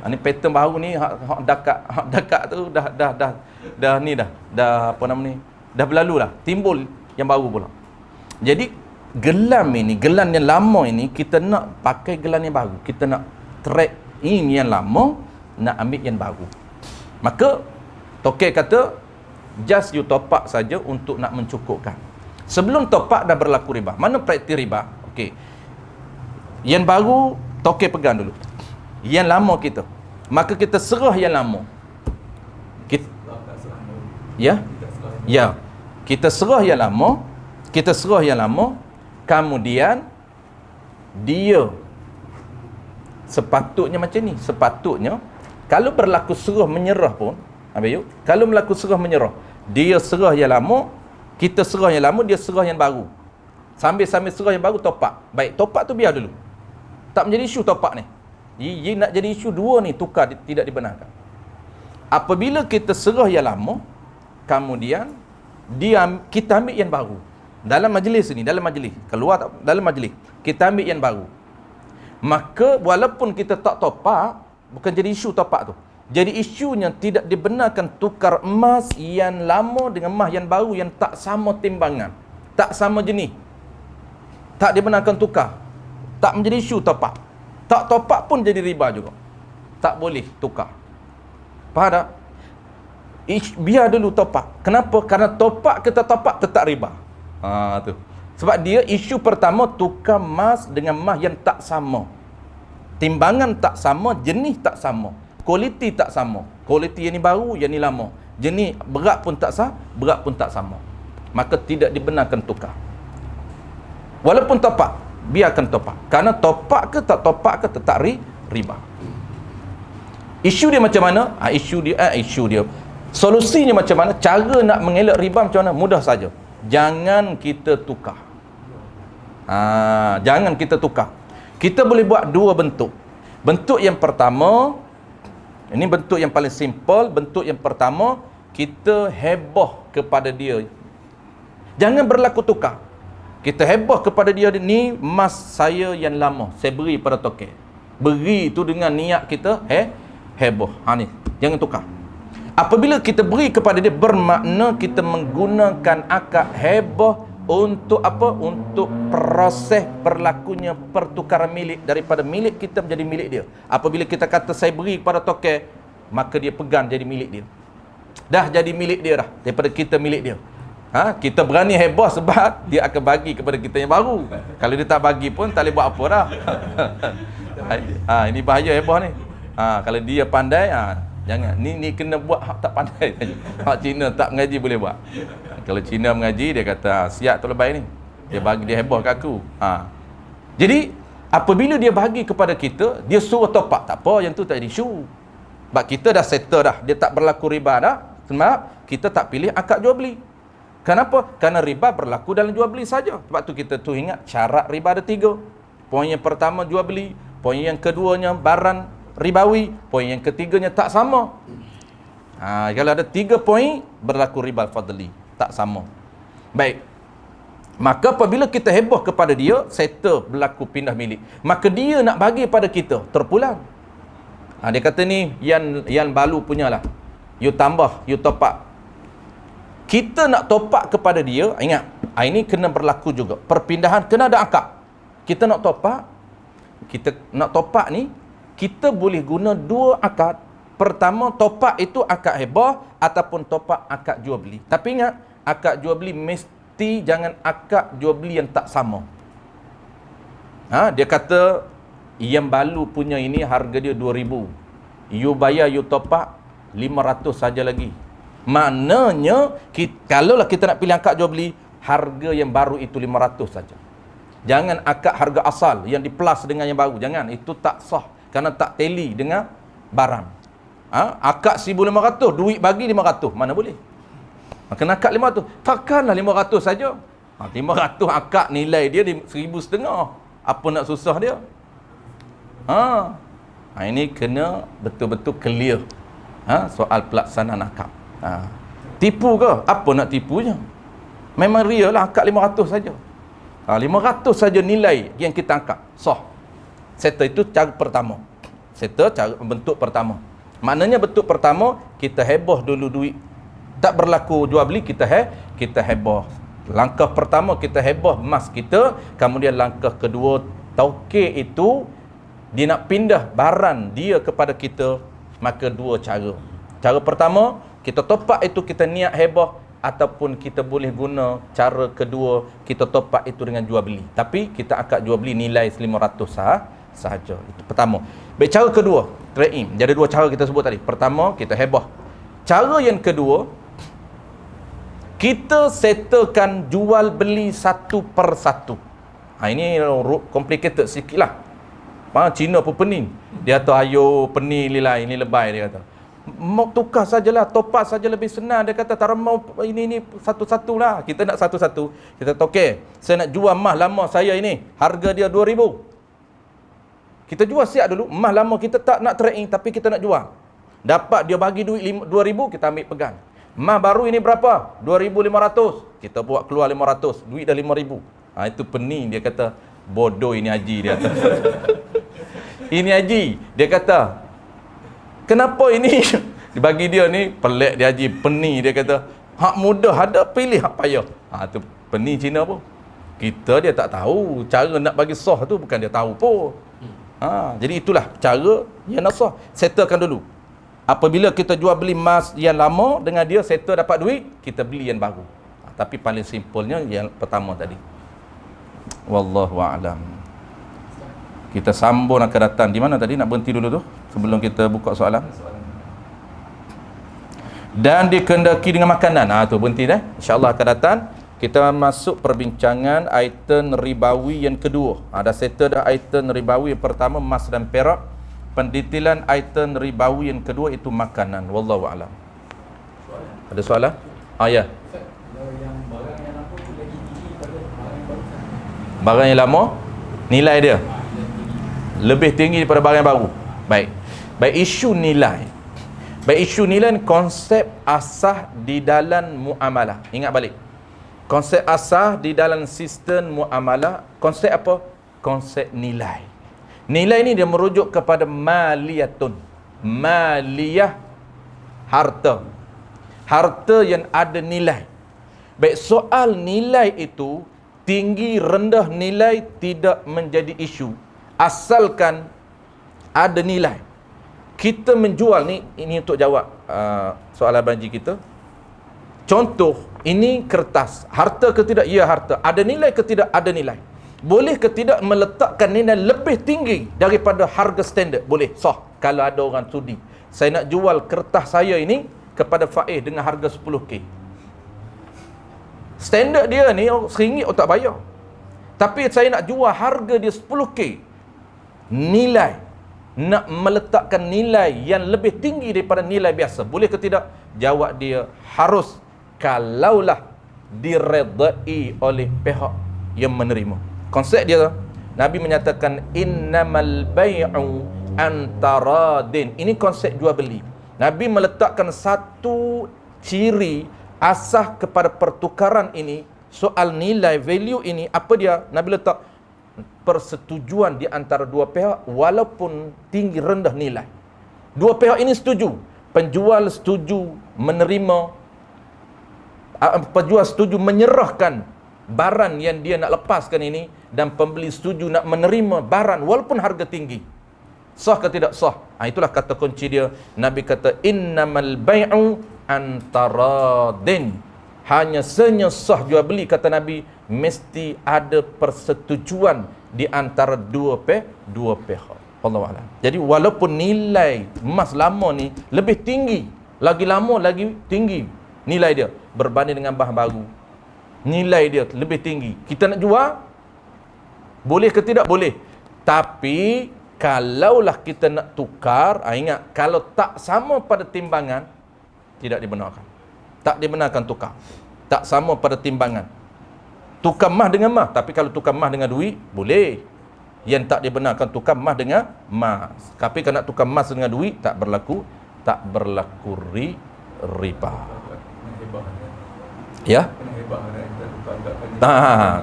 Ni pattern baru ni hak dakak tu dah apa nama ni? dah berlalu lah, timbul yang baru pula. Jadi gelam yang lama ini kita nak pakai gelam yang baru, kita nak track ini yang lama, nak ambil yang baru. Maka tokek kata just you top up saja untuk nak mencukupkan. Sebelum top up dah berlaku riba. Mana praktik riba? Okey. Yang baru tokek pegang dulu. Yang lama kita. Maka kita serah yang lama. Kita, ya? Ya. Kita serah yang lama. Kita serah yang lama. Kemudian dia sepatutnya macam ni. Sepatutnya kalau berlaku serah menyerah pun, kalau berlaku serah menyerah, dia serah yang lama, kita serah yang lama, dia serah yang baru. Sambil-sambil serah yang baru top up. Baik, top up tu biar dulu. Tak menjadi isu top up ni. Ia nak jadi isu dua ni tukar tidak dibenarkan. Apabila kita serah yang lama, kemudian kita ambil yang baru. Dalam majlis ni, dalam majlis, kita ambil yang baru. Maka walaupun kita tak top up, bukan jadi isu top up tu. Jadi isunya tidak dibenarkan tukar emas yang lama dengan emas yang baru yang tak sama timbangan, tak sama jenis. Tak dibenarkan tukar. Tak menjadi isu top up. Tak top up pun jadi riba juga. Tak boleh tukar. Faham tak? Biar dulu top up. Kenapa? Karena top up kita top up tetap riba. Tu. Sebab dia isu pertama tukar emas dengan emas yang tak sama. Timbangan tak sama, jenis tak sama, kualiti tak sama. Kualiti yang ni baru, yang ni lama. Jenis berat pun tak berat pun tak sama. Maka tidak dibenarkan tukar. Walaupun top up, biarkan top up. Karena top up ke tak top up ke tetap riba. Isu dia macam mana? Isu dia. Solusinya macam mana? Cara nak mengelak riba macam mana? Mudah saja. Jangan kita tukar. Jangan kita tukar. Kita boleh buat dua bentuk. Bentuk yang pertama, ini bentuk yang paling simple. Bentuk yang pertama, kita heboh kepada dia. Jangan berlaku tukar. Kita heboh kepada dia, ni emas saya yang lama, saya beri pada tokek. Beri tu dengan niat kita heboh. Ni, jangan tukar. Apabila kita beri kepada dia, bermakna kita menggunakan akad heboh untuk apa? Untuk proses berlakunya pertukaran milik daripada milik kita menjadi milik dia. Apabila kita kata saya beri kepada tokek, maka dia pegang jadi milik dia. Dah jadi milik dia dah, daripada kita milik dia. Kita berani heboh sebab dia akan bagi kepada kita yang baru. Kalau dia tak bagi pun tak boleh buat apa dah. Ini bahaya heboh ni. Kalau dia pandai, jangan. Ni kena buat hak tak pandai. Hak Cina tak mengaji boleh buat. Kalau Cina mengaji, dia kata siap tu lebay ni. Dia bagi, dia heboh kat aku. Jadi apabila dia bagi kepada kita, dia suruh top up, tak apa, yang tu tak ada isu. Sebab kita dah settle dah, dia tak berlaku riba dah. Sebab kita tak pilih akad jual beli. Kenapa? Kerana riba berlaku dalam jual beli saja. Sebab tu kita tu ingat syarat riba ada 3. Poin yang pertama jual beli, poin yang keduanya barang ribawi, poin yang ketiganya tak sama. Kalau ada 3 poin berlaku riba fadli, tak sama. Baik. Maka apabila kita heboh kepada dia, settle berlaku pindah milik, maka dia nak bagi pada kita, terpulang. Dia kata ni yang balu punyalah. You tambah, you top up. Kita nak top up kepada dia, ingat, ini kena berlaku juga. Perpindahan kena ada akad. Kita nak top up ni, kita boleh guna 2 akad. Pertama, top up itu akad hibah ataupun top up akad jual beli. Tapi ingat, akad jual beli mesti jangan akad jual beli yang tak sama. Dia kata yang balu punya ini harga dia 2,000. You bayar, you top up 500 saja lagi. Maknanya kalaulah kita nak pilih akad jual beli, harga yang baru itu 500 saja. Jangan akad harga asal yang di plus dengan yang baru. Jangan, itu tak sah kerana tak tally dengan barang. Akad 1,500, duit bagi 500, mana boleh? Kena akad 500. Takkanlah 500 saja. 500 akad nilai dia 1,500. Apa nak susah dia? Ini kena betul-betul clear. Soal pelaksanaan akad. Tipu ke? Apa nak tipunya? Memang real lah akad 500 saja. 500 saja nilai yang kita angkat. Sah. Settle itu cara pertama. Settle cara bentuk pertama. Maknanya bentuk pertama, kita heboh dulu duit. tak berlaku jual beli, kita heboh. Langkah pertama kita heboh emas kita, kemudian langkah kedua taukir itu dia nak pindah barang dia kepada kita, maka dua cara. Cara pertama, kita topak itu kita niat heboh, ataupun kita boleh guna cara kedua, kita topak itu dengan jual beli. Tapi kita akad jual beli nilai 500 sahaja. Itu pertama. Baik, cara kedua, trade-in. Jadi dua cara kita sebut tadi. Pertama, kita heboh. Cara yang kedua, kita settlekan jual beli satu per satu. Ini complicated sikit lah. Cina pun pening. Dia kata, ayo pening lilai, ini lebay dia kata. Mau tukar sajalah, topak saja lebih senang. Dia kata, tak mau ini satu-satu lah. Kita nak satu-satu. Kita kata, okey, saya nak jual emas lama saya ini. Harga dia 2,000. Kita jual siap dulu. Emas lama kita tak nak trade-in, tapi kita nak jual. Dapat dia bagi duit 2,000, kita ambil pegang. Emas baru ini berapa? 2,500. Kita buat keluar 500. Duit dah 5,000. Itu pening. Dia kata, bodoh ini Haji. Dia kata. Ini Haji. Dia kata, kenapa ini? Bagi dia ni, pelik dia Haji. Pening. Dia kata, hak mudah ada, pilih hak payah. Tu pening Cina pun. Kita dia tak tahu. Cara nak bagi sah tu bukan dia tahu pun. Jadi itulah cara yang nak sah. Settlekan dulu. Apabila kita jual beli emas yang lama dengan dia settle dapat duit, kita beli yang baru. Tapi paling simpelnya yang pertama tadi. Wallahu a'lam. Kita sambung akan datang. Di mana tadi nak berhenti dulu tu? Sebelum kita buka soalan. Dan dikendaki dengan makanan. Tu berhenti dah. InsyaAllah akan datang. Kita masuk perbincangan item ribawi yang kedua. Dah settle dah item ribawi yang pertama, emas dan perak. Pendetailan item ribawi yang kedua itu makanan. Wallahu a'lam. Ada soalan? Ya. Barang yang lama nilai dia lebih tinggi daripada barang yang baru. Baik isu nilai. Isu nilai konsep asas di dalam muamalah. Ingat balik. Konsep asas di dalam sistem muamalah, konsep apa? Konsep nilai. Nilai ni dia merujuk kepada maliyatun. Maliyah, harta. Harta yang ada nilai. Baik, soal nilai itu, tinggi rendah nilai tidak menjadi isu. Asalkan ada nilai. Kita menjual ni, ini untuk jawab soalan Banji kita. Contoh, ini kertas. Harta ke tidak? Ya, harta. Ada nilai ke tidak? Ada nilai. Boleh ke tidak meletakkan nilai lebih tinggi daripada harga standard? Boleh, sah. Kalau ada orang sudi, saya nak jual kertas saya ini kepada Faiz dengan harga 10K. Standard dia ni RM1 tak bayar. Tapi saya nak jual harga dia 10K. Nilai, nak meletakkan nilai yang lebih tinggi daripada nilai biasa. Boleh ke tidak? Jawab dia, harus, kalaulah diredai oleh pihak yang menerima. Konsep dia, Nabi menyatakan innamal bai'u antaradin. Ini konsep jual beli. Nabi meletakkan satu ciri asas kepada pertukaran ini, soal nilai, value ini. Apa dia? Nabi letak persetujuan di antara dua pihak walaupun tinggi rendah nilai. Dua pihak ini setuju. Penjual setuju menerima, penjual setuju menyerahkan barang yang dia nak lepaskan ini, dan pembeli setuju nak menerima barang walaupun harga tinggi. Sah ke tidak sah? Itulah kata kunci dia. Nabi kata innamal bai'u antaradin. Hanya sah jual beli, kata Nabi, mesti ada persetujuan di antara dua pihak. Wallahu a'lam. Jadi walaupun nilai emas lama ni lebih tinggi, lagi lama lagi tinggi nilai dia berbanding dengan bahan baru, nilai dia lebih tinggi, kita nak jual, boleh ke tidak? Boleh. Tapi kalaulah kita nak tukar, ingat, kalau tak sama pada timbangan, tidak dibenarkan. Tak dibenarkan tukar. Tak sama pada timbangan. Tukar emas dengan emas. Tapi kalau tukar emas dengan duit, boleh. Yang tak dibenarkan tukar emas dengan emas. Tapi kalau nak tukar emas dengan duit, tak berlaku riba. Ya?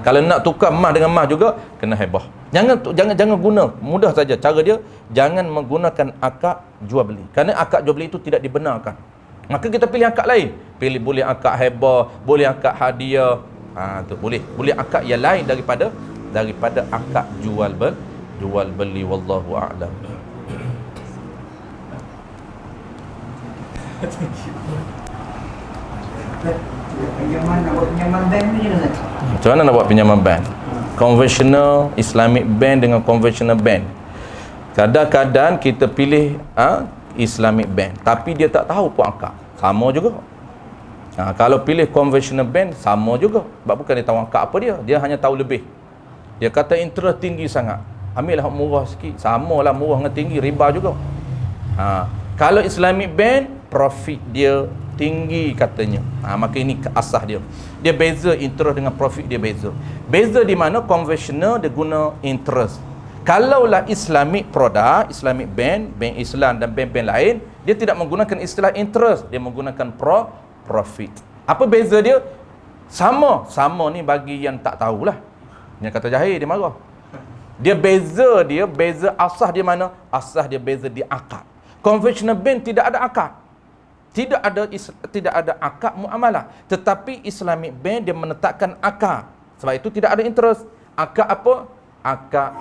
Kalau nak tukar emas dengan emas juga, kena hebah. Jangan guna, mudah saja cara dia, jangan menggunakan akad jual beli. Kerana akad jual beli itu tidak dibenarkan. Maka kita pilih akad lain. Boleh akad hibah, boleh akad hadiah. Tu boleh akad yang lain daripada akad jual beli, wallahu a'lam. Pinjaman bank ni je, Ustaz. Macam mana nak buat pinjaman bank? Conventional Islamic bank dengan conventional bank. Kadang-kadang kita pilih Islamic bank, tapi dia tak tahu pun akad. Sama juga. Kalau pilih conventional bank, sama juga. Sebab bukan dia tahu akad apa dia hanya tahu lebih. Dia kata interest tinggi sangat, ambil lah murah sikit. Sama lah, murah dengan tinggi, riba juga. Kalau Islamic bank, profit dia tinggi katanya. Maka ini asas dia. Dia beza interest dengan profit, dia beza. Beza di mana conventional dia guna interest. Kalaulah Islamic product, Islamic bank, bank Islam dan bank-bank lain, dia tidak menggunakan istilah interest, dia menggunakan profit. Apa beza dia? Sama ni bagi yang tak tahulah. Yang kata jahil dia marah. Dia beza asas dia mana? Asas dia beza di akad. Conventional bank tidak ada akad. Tidak ada akad muamalah. Tetapi Islamic bank dia menetapkan akad. Sebab itu tidak ada interest. Akad apa? Akad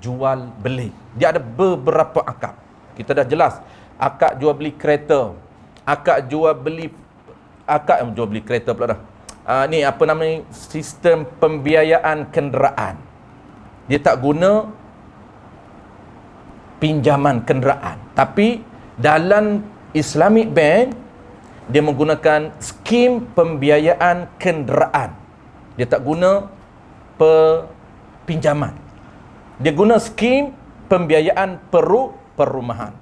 jual beli. Dia ada beberapa akad. Kita dah jelas. Akad jual beli kereta. Akad jual beli kereta pula dah. Ni apa namanya? Sistem pembiayaan kenderaan. Dia tak guna pinjaman kenderaan. Tapi dalam Islamic bank dia menggunakan skim pembiayaan kenderaan. Dia tak guna pinjaman. Dia guna skim pembiayaan perumahan.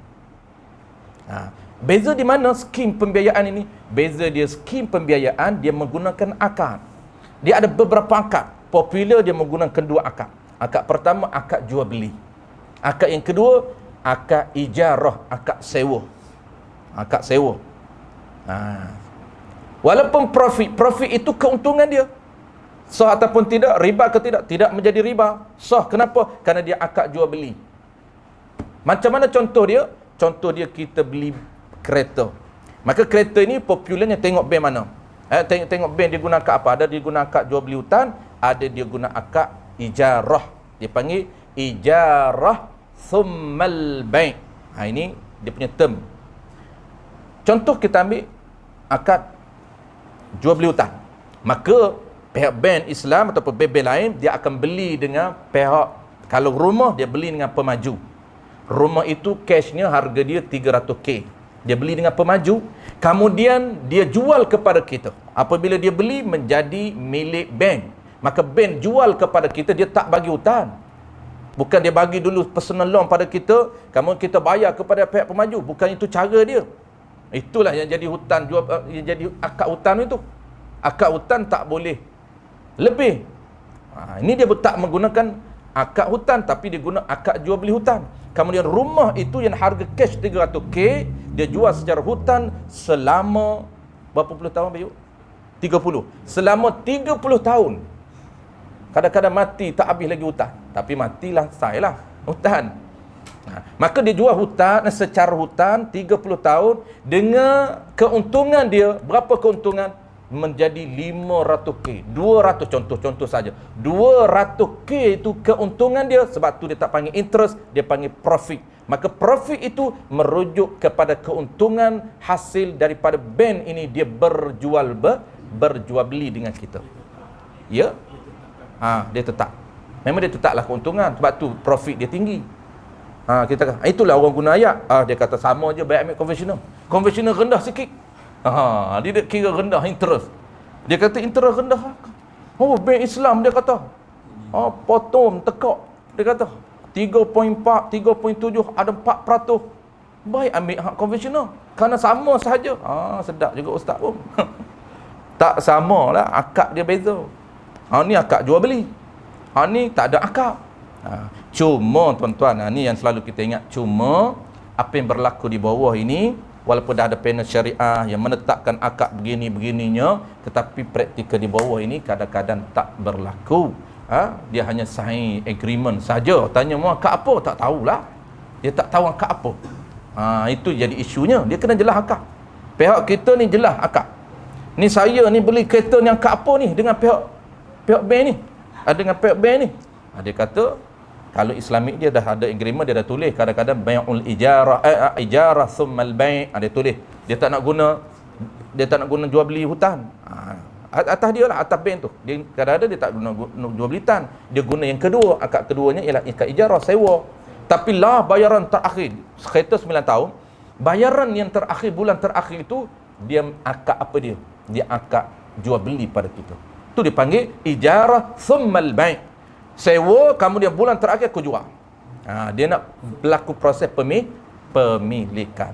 Beza di mana skim pembiayaan ini? Beza dia skim pembiayaan dia menggunakan akad. Dia ada beberapa akad. Popular dia menggunakan dua akad. Akad pertama akad jual beli. Akad yang kedua akad ijarah, akad sewa. Akad sewa. Walaupun profit itu keuntungan dia. Sah ataupun tidak, riba ke tidak menjadi riba. Sah, kenapa? Kerana dia akad jual beli. Macam mana contoh dia? Contoh dia kita beli kereta. Maka kereta ini popularnya tengok bank mana. Tengok bank dia guna akad apa? Ada dia guna akad jual beli hutan, ada dia guna akad ijarah. Dia panggil ijarah thummal bank. Ini dia punya term. Contoh kita ambil akad jual beli hutan. Maka pihak bank Islam ataupun bank lain dia akan beli dengan pihak, kalau rumah dia beli dengan pemaju. Rumah itu cashnya harga dia 300k. Dia beli dengan pemaju, kemudian dia jual kepada kita. Apabila dia beli menjadi milik bank, maka bank jual kepada kita, dia tak bagi hutang. Bukan dia bagi dulu personal loan pada kita, kemudian kita bayar kepada pihak pemaju. Bukan itu cara dia. Itulah yang jadi hutang, yang jadi akad hutang itu. Akad hutang tak boleh lebih. Ini dia tak menggunakan akad hutang, tapi dia guna akad jual beli hutang. Kemudian rumah itu yang harga cash 300k, dia jual secara hutang selama berapa puluh tahun Bayu? 30. Selama 30 tahun. Kadang-kadang mati tak habis lagi hutang, tapi matilah selesailah hutang. Maka dia jual hutang secara hutang 30 tahun dengan keuntungan dia. Berapa keuntungan? Menjadi 500k. 200 contoh saja. 200k itu keuntungan dia. Sebab tu dia tak panggil interest, dia panggil profit. Maka profit itu merujuk kepada keuntungan hasil daripada bank ini dia berjual beli dengan kita. Ya? Dia tetap. Memang dia tetaplah keuntungan. Sebab tu profit dia tinggi. Kita kata, itulah orang guna ayat. Dia kata sama je baik ambil konvensional. Konvensional rendah sikit. Dia kira rendah interest. Dia kata interest rendah. Bank Islam dia kata. Potong, tekak. Dia kata 3.4, 3.7, ada 4%. Baik ambil hak konvensional. Kerana sama sahaja. Sedap juga ustaz pun. Tak sama lah, akad dia beza. Ni akad jual beli. Ni tak ada akad. Cuma tuan-tuan, ni yang selalu kita ingat. Cuma apa yang berlaku di bawah ini, walaupun dah ada panel syariah yang menetapkan akad begini-begininya, tetapi praktikal di bawah ini kadang-kadang tak berlaku. Dia hanya sign agreement saja. Tanya mau akad apa? Tak tahulah. Dia tak tahu akad apa. Itu jadi isunya. Dia kena jelas akad. Pihak kita ni jelas akad. Ni saya ni beli kereta ni akad apa ni dengan pihak bank ni. Dengan pihak bank ni. Dia kata kalau Islamik dia dah ada agreement, dia dah tulis kadang-kadang bai'ul ijarah thummal bai'. Dia tulis. Dia tak nak guna jual beli hutan. Atas dia lah, atas bank tu. Dia kadang-kadang dia tak guna jual beli tan. Dia guna yang kedua, akad keduanya ialah akad ijarah sewa. Tapi lah bayaran terakhir kereta 9 tahun, bayaran yang terakhir, bulan terakhir itu dia akad apa dia? Dia akad jual beli pada kita. Tu dipanggil ijarah thummal bai'. Sewa, kemudian bulan terakhir aku jual. Dia nak berlaku proses pemilikan.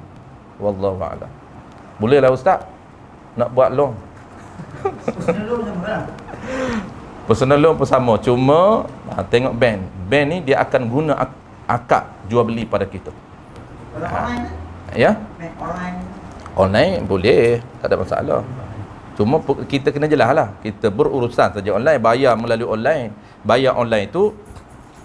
Wallahu a'lam. Bolehlah ustaz nak buat loan. Personal loan pun sama. Cuma tengok bank ni dia akan guna akad jual beli pada kita. Online Ya? online Online boleh, tak ada masalah. Cuma kita kena jelas lah, kita berurusan saja online, bayar melalui online. Bayar online tu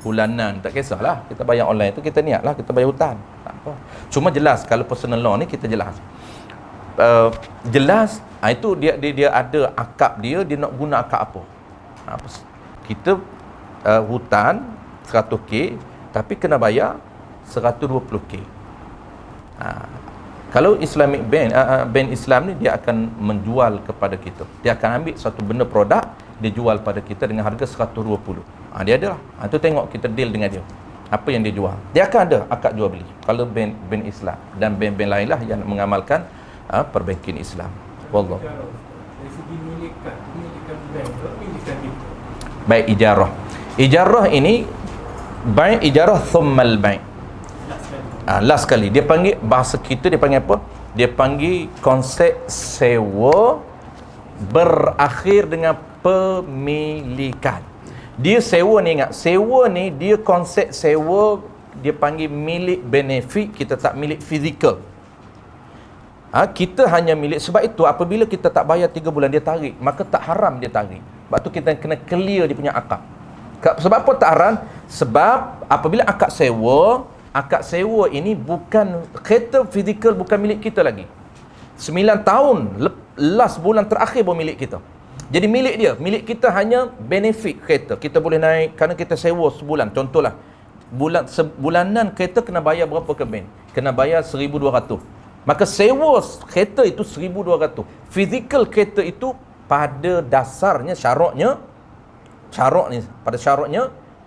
bulanan, tak kisahlah. Kita bayar online tu, kita niat lah kita bayar hutang, tak apa. Cuma jelas kalau personal loan ni kita jelas. Jelas itu dia ada akad dia nak guna akad apa. Kita hutang 100k tapi kena bayar 120k. Kalau Islamic Bank, bank Islam ni dia akan menjual kepada kita. Dia akan ambil satu benda produk, dia jual pada kita dengan harga 120. Dia ada lah. Itu tengok kita deal dengan dia. Apa yang dia jual. Dia akan ada akad jual beli. Kalau bank Islam dan bank-bank lain lah yang mengamalkan perbankan Islam. Wallah. Dari segi milikan bank ke milikan kita? Baik ijarah. Ijarah ini baik ijarah thummal baik. Last sekali dia panggil, bahasa kita dia panggil apa? Dia panggil konsep sewa berakhir dengan pemilikan. Dia sewa ni, ingat, sewa ni dia konsep sewa dia panggil milik benefit, kita tak milik fizikal. Kita hanya milik, sebab itu apabila kita tak bayar 3 bulan dia tarik, maka tak haram dia tarik. Sebab tu kita kena clear dia punya akad. Sebab apa tak haram? Sebab apabila akad sewa ini bukan kereta fizikal, bukan milik kita lagi. 9 tahun last bulan terakhir baru milik kita. Jadi milik kita hanya benefit kereta. Kita boleh naik kerana kita sewa sebulan. Contohlah, bulanan kereta kena bayar berapa ke bank? Kena bayar 1,200. Maka sewa kereta itu 1,200. Fizikal kereta itu pada dasarnya syaratnya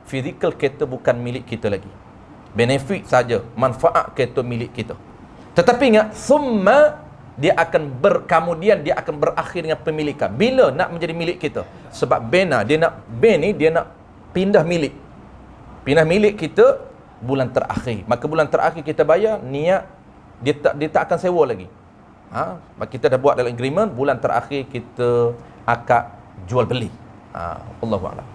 fizikal kereta bukan milik kita lagi. Benefit saja, manfaat kereta milik kita. Tetapi ingat, summa dia akan kemudian dia akan berakhir dengan pemilikan. Bila nak menjadi milik kita? Sebab bank ni dia nak pindah milik. Pindah milik kita bulan terakhir. Maka bulan terakhir kita bayar, niat dia tak akan sewa lagi. Kita dah buat dalam agreement, bulan terakhir kita akad jual beli. Allahu a'lam.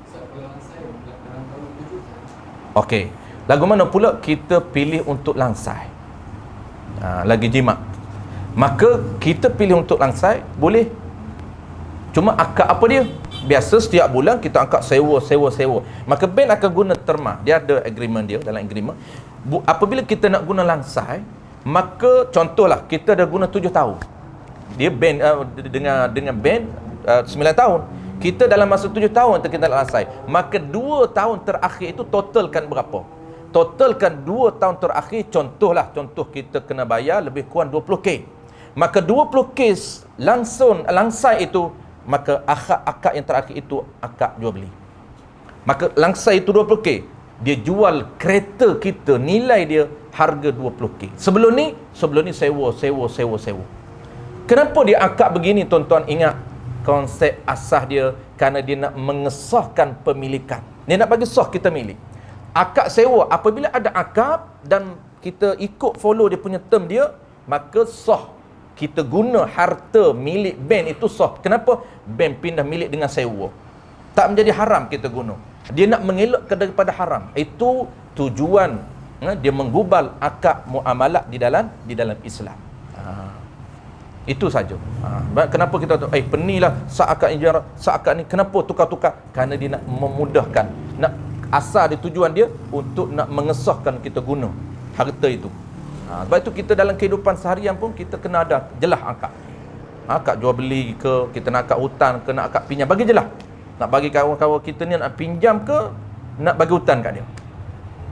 Okey. Lagu mana pula kita pilih untuk langsai? Lagi jimat. Maka kita pilih untuk langsai, boleh. Cuma akad apa dia? Biasa setiap bulan kita akad sewa. Maka bank akan guna terma. Dia ada agreement dia, dalam agreement. Apabila kita nak guna langsai, maka contohlah kita dah guna 7 tahun. Dia bank dengan bank 9 tahun. Kita dalam masa 7 tahun kita nak langsai. Maka 2 tahun terakhir itu totalkan berapa? Totalkan 2 tahun terakhir, contoh kita kena bayar lebih kurang 20k. Maka 20k langsai itu, maka akad yang terakhir itu akad jual beli. Maka langsai itu 20k. Dia jual kereta kita, nilai dia harga 20k. Sebelum ni sewa. Kenapa dia akad begini, tuan-tuan? Ingat konsep asas dia, kerana dia nak mengesahkan pemilikan. Dia nak bagi sah kita milik. Akad sewa, apabila ada akad dan kita ikut follow dia punya term dia, maka sah kita guna harta milik bank itu sah. Kenapa? Bank pindah milik dengan sewa. Tak menjadi haram kita guna. Dia nak mengelakkan daripada haram. Itu tujuan dia menggubal akad muamalat di dalam Islam. Itu saja. Kenapa kita penilah sah akad ijarah, sah akad ni kenapa tukar-tukar? Kerana dia nak memudahkan. Asal dia tujuan dia untuk nak mengesahkan kita guna harta itu. Sebab itu kita dalam kehidupan seharian pun kita kena ada jelas akad. Akad jual beli ke, kita nak akad hutang ke, nak akad pinjam, bagi jelas. Nak bagi kawan-kawan kita ni nak pinjam ke, nak bagi hutang kat dia.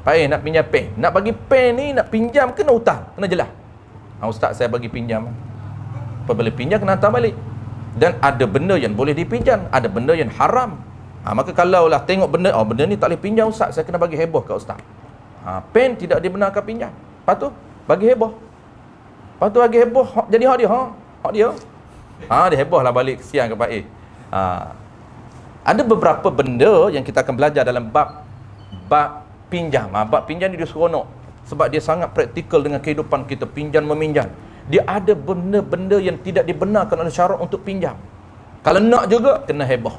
Baik, nak pinjam pen. Nak bagi pen ni, nak pinjam ke nak hutang? Kena jelas. Ustaz saya bagi pinjam. Apabila pinjam kena hantar balik. Dan ada benda yang boleh dipinjam, ada benda yang haram. Maka kalaulah tengok benda, benda ni tak boleh pinjam Ustaz, saya kena bagi heboh kat Ustaz. Pen tidak dibenarkan pinjam. Lepas tu bagi heboh. Lepas tu bagi heboh, jadi hak dia, hak dia. Dia heboh lah balik kesian ke Pak A. Ada beberapa benda yang kita akan belajar dalam bab pinjam. Bab pinjam ni dia seronok sebab dia sangat praktikal dengan kehidupan kita, pinjam meminjam. Dia ada benda-benda yang tidak dibenarkan oleh syarak untuk pinjam. Kalau nak juga kena heboh.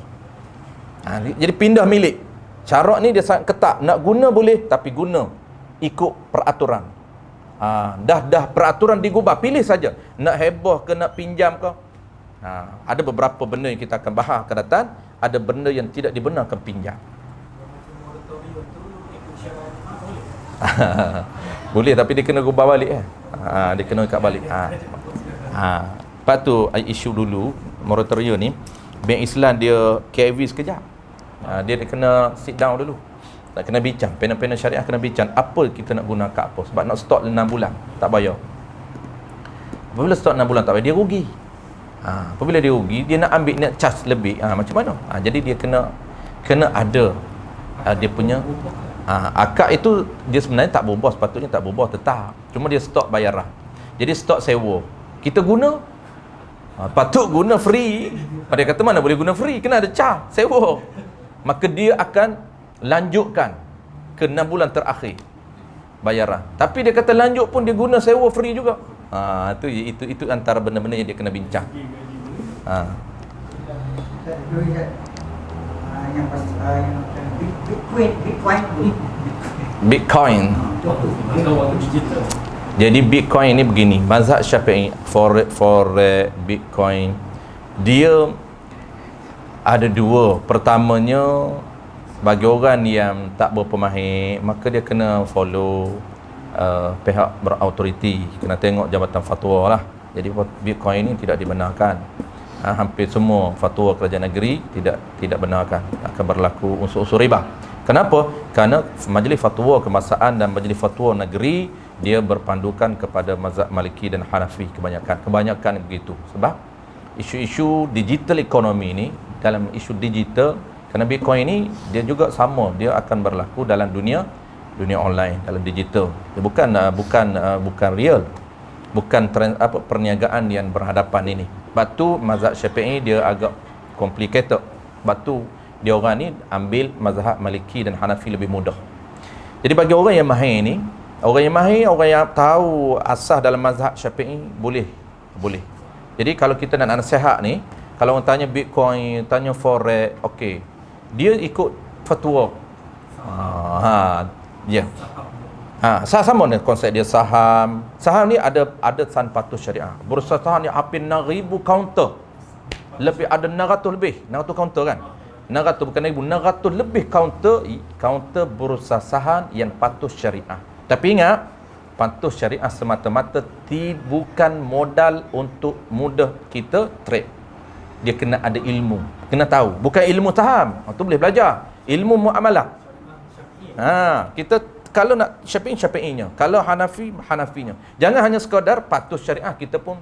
Jadi pindah milik. Syarak ni dia sangat ketat. Nak guna boleh, tapi guna ikut peraturan. Dah peraturan digubah, pilih saja. Nak heboh ke nak pinjam ke. Ada beberapa benda yang kita akan bahas akan datang. Ada benda yang tidak dibenarkan pinjam. Boleh, tapi dia kena gubah balik. Dia kena ikat balik. Lepas tu isu dulu moratorium ni, Bank Islam dia KV sekejap. Dia kena sit down dulu. Tak kena bincang, panel-panel syariah kena bincang apa kita nak guna kat apa. Sebab nak stok 6 bulan tak bayar. Apabila stok 6 bulan tak bayar, dia rugi. Apabila dia rugi, dia nak ambil net charge lebih. Macam mana? Jadi dia kena ada dia punya akad itu. Dia sebenarnya tak berubah, sepatutnya tak berubah tetap. Cuma dia stok bayaran. Jadi stok sewa kita guna, patut guna free. Dia kata mana boleh guna free, kena ada charge sewa. Maka dia akan lanjutkan ke 6 bulan terakhir bayaran. Tapi dia kata lanjut pun dia guna sewa free juga. Itu antara benda-benda yang dia kena bincang. Bitcoin. Jadi Bitcoin ini begini, mazhab Syafi'i for Bitcoin dia ada dua. Pertamanya, bagi orang yang tak berpemahir, maka dia kena follow pihak berautoriti, kena tengok jabatan fatwa lah. Jadi Bitcoin ini tidak dibenarkan. Hampir semua fatwa kerajaan negeri tidak benarkan, akan berlaku unsur-unsur riba. Kenapa? Kerana majlis fatwa kebangsaan dan majlis fatwa negeri dia berpandukan kepada mazhab Maliki dan Hanafi kebanyakan begitu. Sebab isu-isu digital ekonomi ni, dalam isu digital, kerana Bitcoin ni dia juga sama, dia akan berlaku dalam dunia online, dalam digital. Dia bukan real, bukan perniagaan yang berhadapan ini. Sebab tu mazhab Syafi'i dia agak complicated. Sebab tu dia orang ni ambil mazhab Maliki dan Hanafi lebih mudah. Jadi bagi orang yang mahir ni, orang yang tahu asas dalam mazhab Syafi'i, boleh. Jadi kalau kita nak nasihat ni, kalau orang tanya Bitcoin, tanya forex, okey, dia ikut fatwa. Sama dengan konsep dia saham. Saham ni ada san patuh syariah. Bursa saham ni hampir 6,000 counter. Lebih ada 600 lebih. 600 counter kan? 600 bukan 1,000, 600 lebih counter bursa saham yang patuh syariah. Tapi ingat, patuh syariah semata-mata bukan modal untuk mudah kita trade. Dia kena ada ilmu, kena tahu. Bukan ilmu saham, tu boleh belajar. Ilmu muamalah. Kita kalau nak Syafi'inya, kalau Hanafinya. Jangan hanya sekadar patuh syariah, kita pun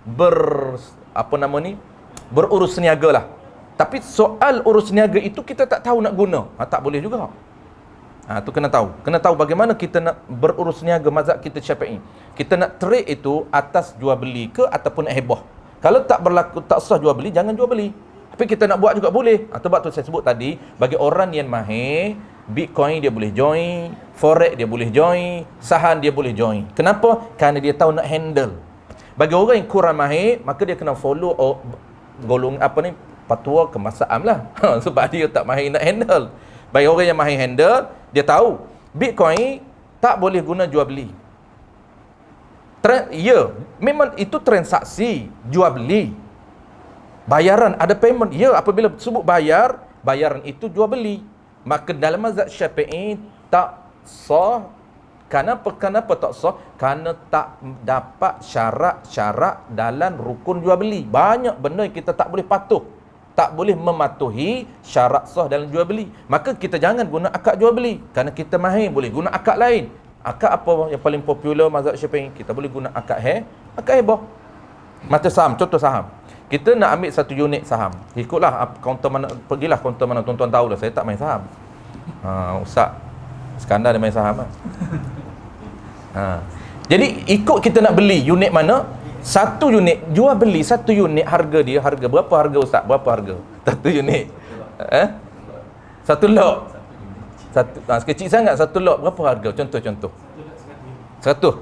berurus niaga lah. Tapi soal urus niaga itu kita tak tahu nak guna. Tak boleh juga. Tu kena tahu. Kena tahu bagaimana kita nak berurus niaga mazhab kita Syafi'i. Kita nak trade itu atas jual beli ke ataupun nak heboh. Kalau tak berlaku, tak sah jual beli, jangan jual beli. Tapi kita nak buat juga boleh. Sebab tu saya sebut tadi, bagi orang yang mahir, Bitcoin dia boleh join, forex dia boleh join, saham dia boleh join. Kenapa? Kerana dia tahu nak handle. Bagi orang yang kurang mahir, maka dia kena follow fatwa kebangsaan lah. Sebab dia tak mahir nak handle. Bagi orang yang mahir handle, dia tahu Bitcoin tak boleh guna jual beli. Memang itu transaksi jual beli. Bayaran ada payment. Apabila sebut bayaran itu jual beli. Maka dalam mazhab Syafi'i tak sah Kenapa tak sah? Kerana tak dapat syarat-syarat dalam rukun jual beli. Banyak benda yang kita tak boleh patuh, tak boleh mematuhi syarat sah dalam jual beli. Maka kita jangan guna akad jual beli. Kerana kita mahir, boleh guna akad lain. Akad apa yang paling popular mazhab Syafi'i? Kita boleh guna akad heboh. Mata saham, contoh saham. Kita nak ambil satu unit saham. Ikutlah kaunter mana, pergilah kaunter mana, tuan-tuan tahulah, saya tak main saham. Ustaz Skandar dia main saham lah. Jadi ikut kita nak beli unit mana, satu unit, jual beli satu unit, harga dia, berapa harga Ustaz? Berapa harga? Satu unit. Satu lot. Sekecil sangat satu lot, berapa harga? Contoh. 100.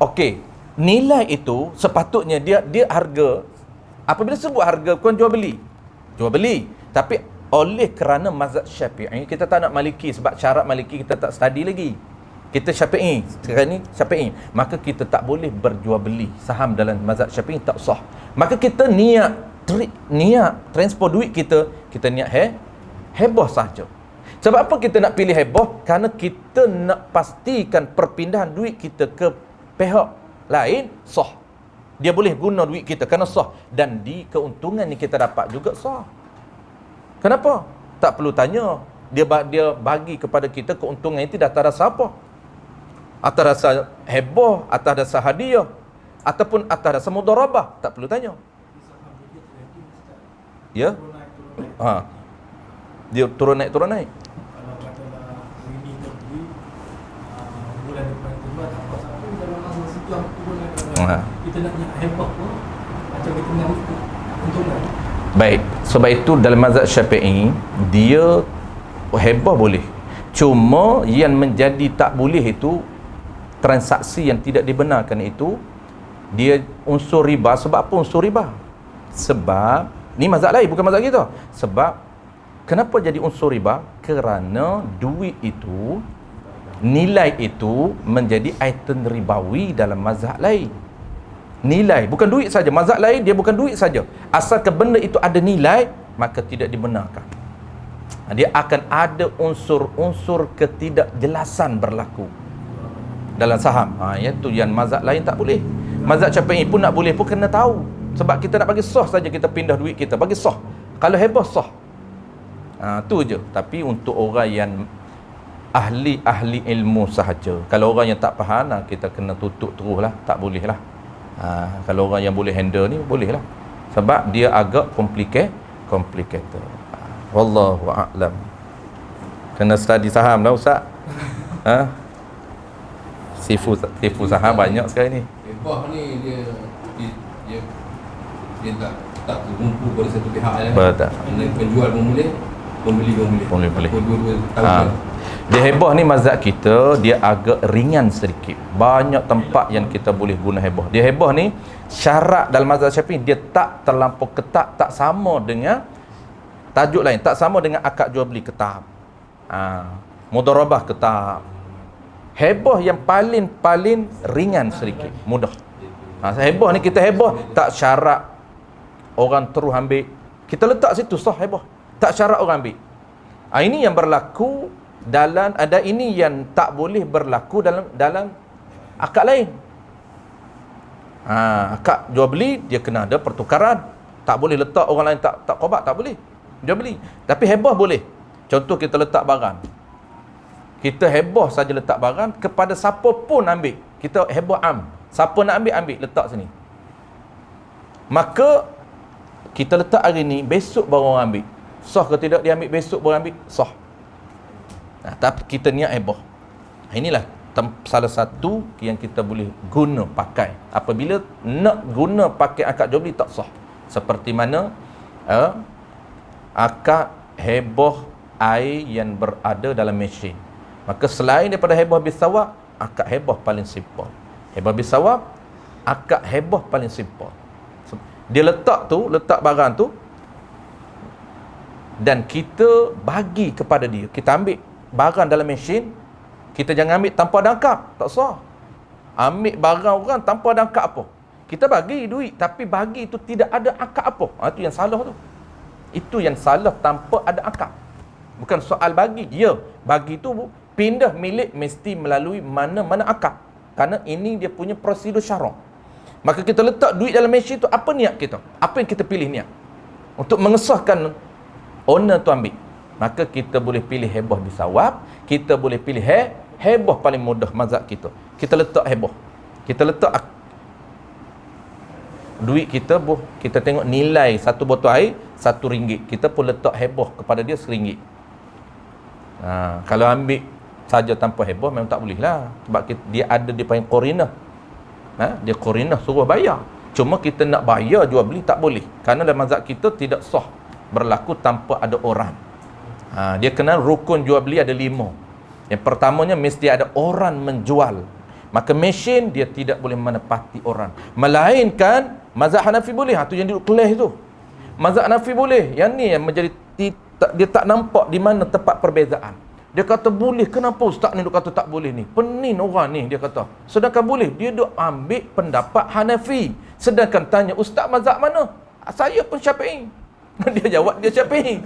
Okey. Nilai itu sepatutnya dia harga, apabila sebut harga bukan jual beli. Tapi oleh kerana mazhab Syafi'i, kita tak nak Maliki sebab syarat Maliki kita tak study lagi. Kita Syafi'i, sekarang ni Syafi'i, maka kita tak boleh berjual beli saham dalam mazhab Syafi'i, tak sah. Maka kita niat transfer duit kita niat heboh saja. Sebab apa kita nak pilih heboh? Kerana kita nak pastikan perpindahan duit kita ke pihak lain sah. Dia boleh guna duit kita kerana sah, dan di keuntungan yang kita dapat juga sah. Kenapa? Tak perlu tanya. Dia bagi kepada kita keuntungan itu atas rasa apa? Atas rasa heboh, atas rasa hadiah, ataupun atas rasa mudharabah. Tak perlu tanya. Ya? Dia turun naik. Kalau katalah ini terbeli bulan depan tiba tak apa satu, dalam masa situ bulan kita nak heboh pun macam kita nak keuntungan. Baik, sebab itu dalam mazhab Syafi'i dia heboh boleh. Cuma yang menjadi tak boleh itu transaksi yang tidak dibenarkan itu dia unsur riba. Sebab apa unsur riba? Sebab ni mazhab lain, bukan mazhab kita. Sebab kenapa jadi unsur riba? Kerana duit itu, nilai itu menjadi item ribawi dalam mazhab lain. Nilai, bukan duit saja. Mazhab lain dia bukan duit saja. Asalkan benda itu ada nilai, maka tidak dibenarkan. Dia akan ada unsur-unsur ketidakjelasan berlaku dalam saham. Iaitu yang mazhab lain tak boleh. Mazhab Syafi'i pun nak boleh pun kena tahu. Sebab kita nak bagi sah saja, kita pindah duit kita, bagi sah. Kalau heboh sah. Tu je. Tapi untuk orang yang ahli ilmu sahaja. Kalau orang yang tak faham, kita kena tutup terus lah. Tak boleh lah. Kalau orang yang boleh handle ni, boleh lah. Sebab dia agak complicated. Wallahu a'lam. Kena study saham lah Ustaz. Tipu saham banyak sekarang ni. Heboh ni dia tak terkumpul pada satu pihak lah. Betul. Penjual pun boleh, pembeli pun boleh. Boleh. Dua-dua tahu. Dia heboh ni mazhab kita dia agak ringan sedikit. Banyak tempat yang kita boleh guna heboh. Dia heboh ni syarat dalam mazhab Syafi'i dia tak terlampau ketat, tak sama dengan tajuk lain, tak sama dengan akad jual beli ketat. Mudharabah ketat. Heboh yang paling ringan sedikit, mudah. Heboh ni kita heboh tak syarat orang terus ambil. Kita letak situ sah heboh. Tak syarat orang ambil. Ini yang berlaku dalam ada, ini yang tak boleh berlaku dalam akad lain. Akad jual beli dia kena ada pertukaran. Tak boleh letak orang lain tak qobat, tak boleh jual beli. Tapi heboh boleh. Contoh kita letak barang. Kita heboh saja letak barang kepada siapa pun ambil. Kita heboh siapa nak ambil letak sini. Maka kita letak hari ni, besok baru orang ambil. Sah ke tidak dia ambil besok baru ambil? Sah. Tapi kita niat heboh. Inilah salah satu yang kita boleh guna pakai. Apabila nak guna pakai akad jual beli tak sah. Seperti mana akad heboh air yang berada dalam mesin. Maka selain daripada heboh bisawab, akad heboh paling simple. Heboh bisawab, akad heboh paling simple. Dia letak barang tu dan kita bagi kepada dia. Kita ambil barang dalam mesin, kita jangan ambil tanpa ada angkap, tak sah. Ambil barang orang tanpa ada angkap apa. Kita bagi duit tapi bagi itu tidak ada akad apa. Itu yang salah tu. Itu yang salah tanpa ada akad. Bukan soal bagi. Ya, bagi tu pindah milik mesti melalui mana akad. Kerana ini dia punya prosedur syarak. Maka kita letak duit dalam mesin tu, apa niat kita? Apa yang kita pilih niat? Untuk mengesahkan owner tu ambil. Maka kita boleh pilih heboh bisawab, kita boleh pilih heboh paling mudah mazhab kita. Kita letak heboh. Kita letak duit kita, kita tengok nilai satu botol air RM1. Kita pun letak heboh kepada dia RM1. Kalau ambil saja tanpa heboh memang tak boleh lah. Sebab dia ada dia panggil qarinah. Dia qarinah suruh bayar. Cuma kita nak bayar jual beli tak boleh. Kerana dalam mazhab kita tidak sah berlaku tanpa ada orang. Dia kena rukun jual beli ada 5. Yang pertamanya mesti ada orang menjual. Maka mesin dia tidak boleh menepati orang. Melainkan mazhab Hanafi boleh. Tu yang duduk kelas tu. Mazhab Hanafi boleh. Yang ni yang menjadi dia tak nampak di mana tempat perbezaan. Dia kata boleh. Kenapa ustaz ni dia kata tak boleh ni? Penin orang ni dia kata. Sedangkan boleh. Dia duk ambil pendapat Hanafi. Sedangkan tanya ustaz mazhab mana? Saya pun Syafi'i. Dia jawab dia Syafi'i.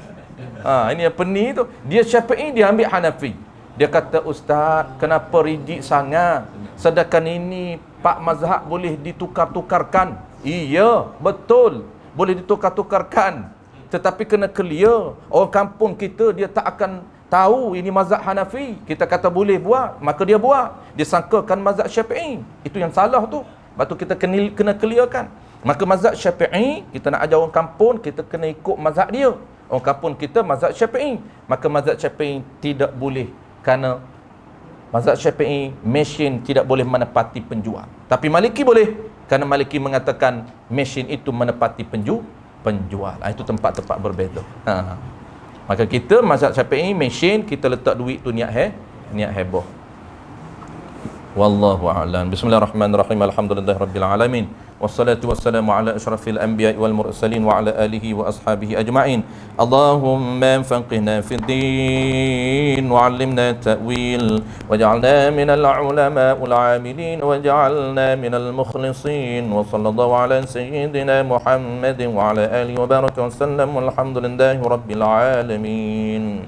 Ini yang pening tu. Dia Syafi'i, dia ambil Hanafi. Dia kata ustaz kenapa rigid sangat? Sedangkan ini pak mazhab boleh ditukar-tukarkan. Iya, betul. Boleh ditukar-tukarkan. Tetapi kena clear. Orang kampung kita dia tak akan tahu ini mazhab Hanafi. Kita kata boleh buat, maka dia buat. Dia sangkakan mazhab Syafi'i. Itu yang salah tu. Lepas tu kita kena clearkan. Maka mazhab Syafi'i, kita nak ajar orang kampung, kita kena ikut mazhab dia. Orang kampung kita mazhab Syafi'i. Maka mazhab Syafi'i tidak boleh. Kerana mazhab Syafi'i, mesin tidak boleh menepati penjual. Tapi Maliki boleh. Kerana Maliki mengatakan mesin itu menepati penjual. Itu tempat-tempat berbeza. Maka kita mazhab Syafi'i, mesin kita letak duit tu niat heboh. Wallahu a'lam. Bismillahirrahmanirrahim. Alhamdulillahirabbil alamin. Wassalatu wassalamu ala asyrafil anbiya'i wal mursalin wa ala alihi wa ashabihi ajma'in. Allahumma faqihna fid din wa 'allimna ta'wil waj'alna minal ulama'il 'amilin waj'alna minal mukhlisin wa sallallahu ala sayyidina Muhammadin wa ala alihi wa baraka wa sallam. Walhamdulillahi rabbil alamin.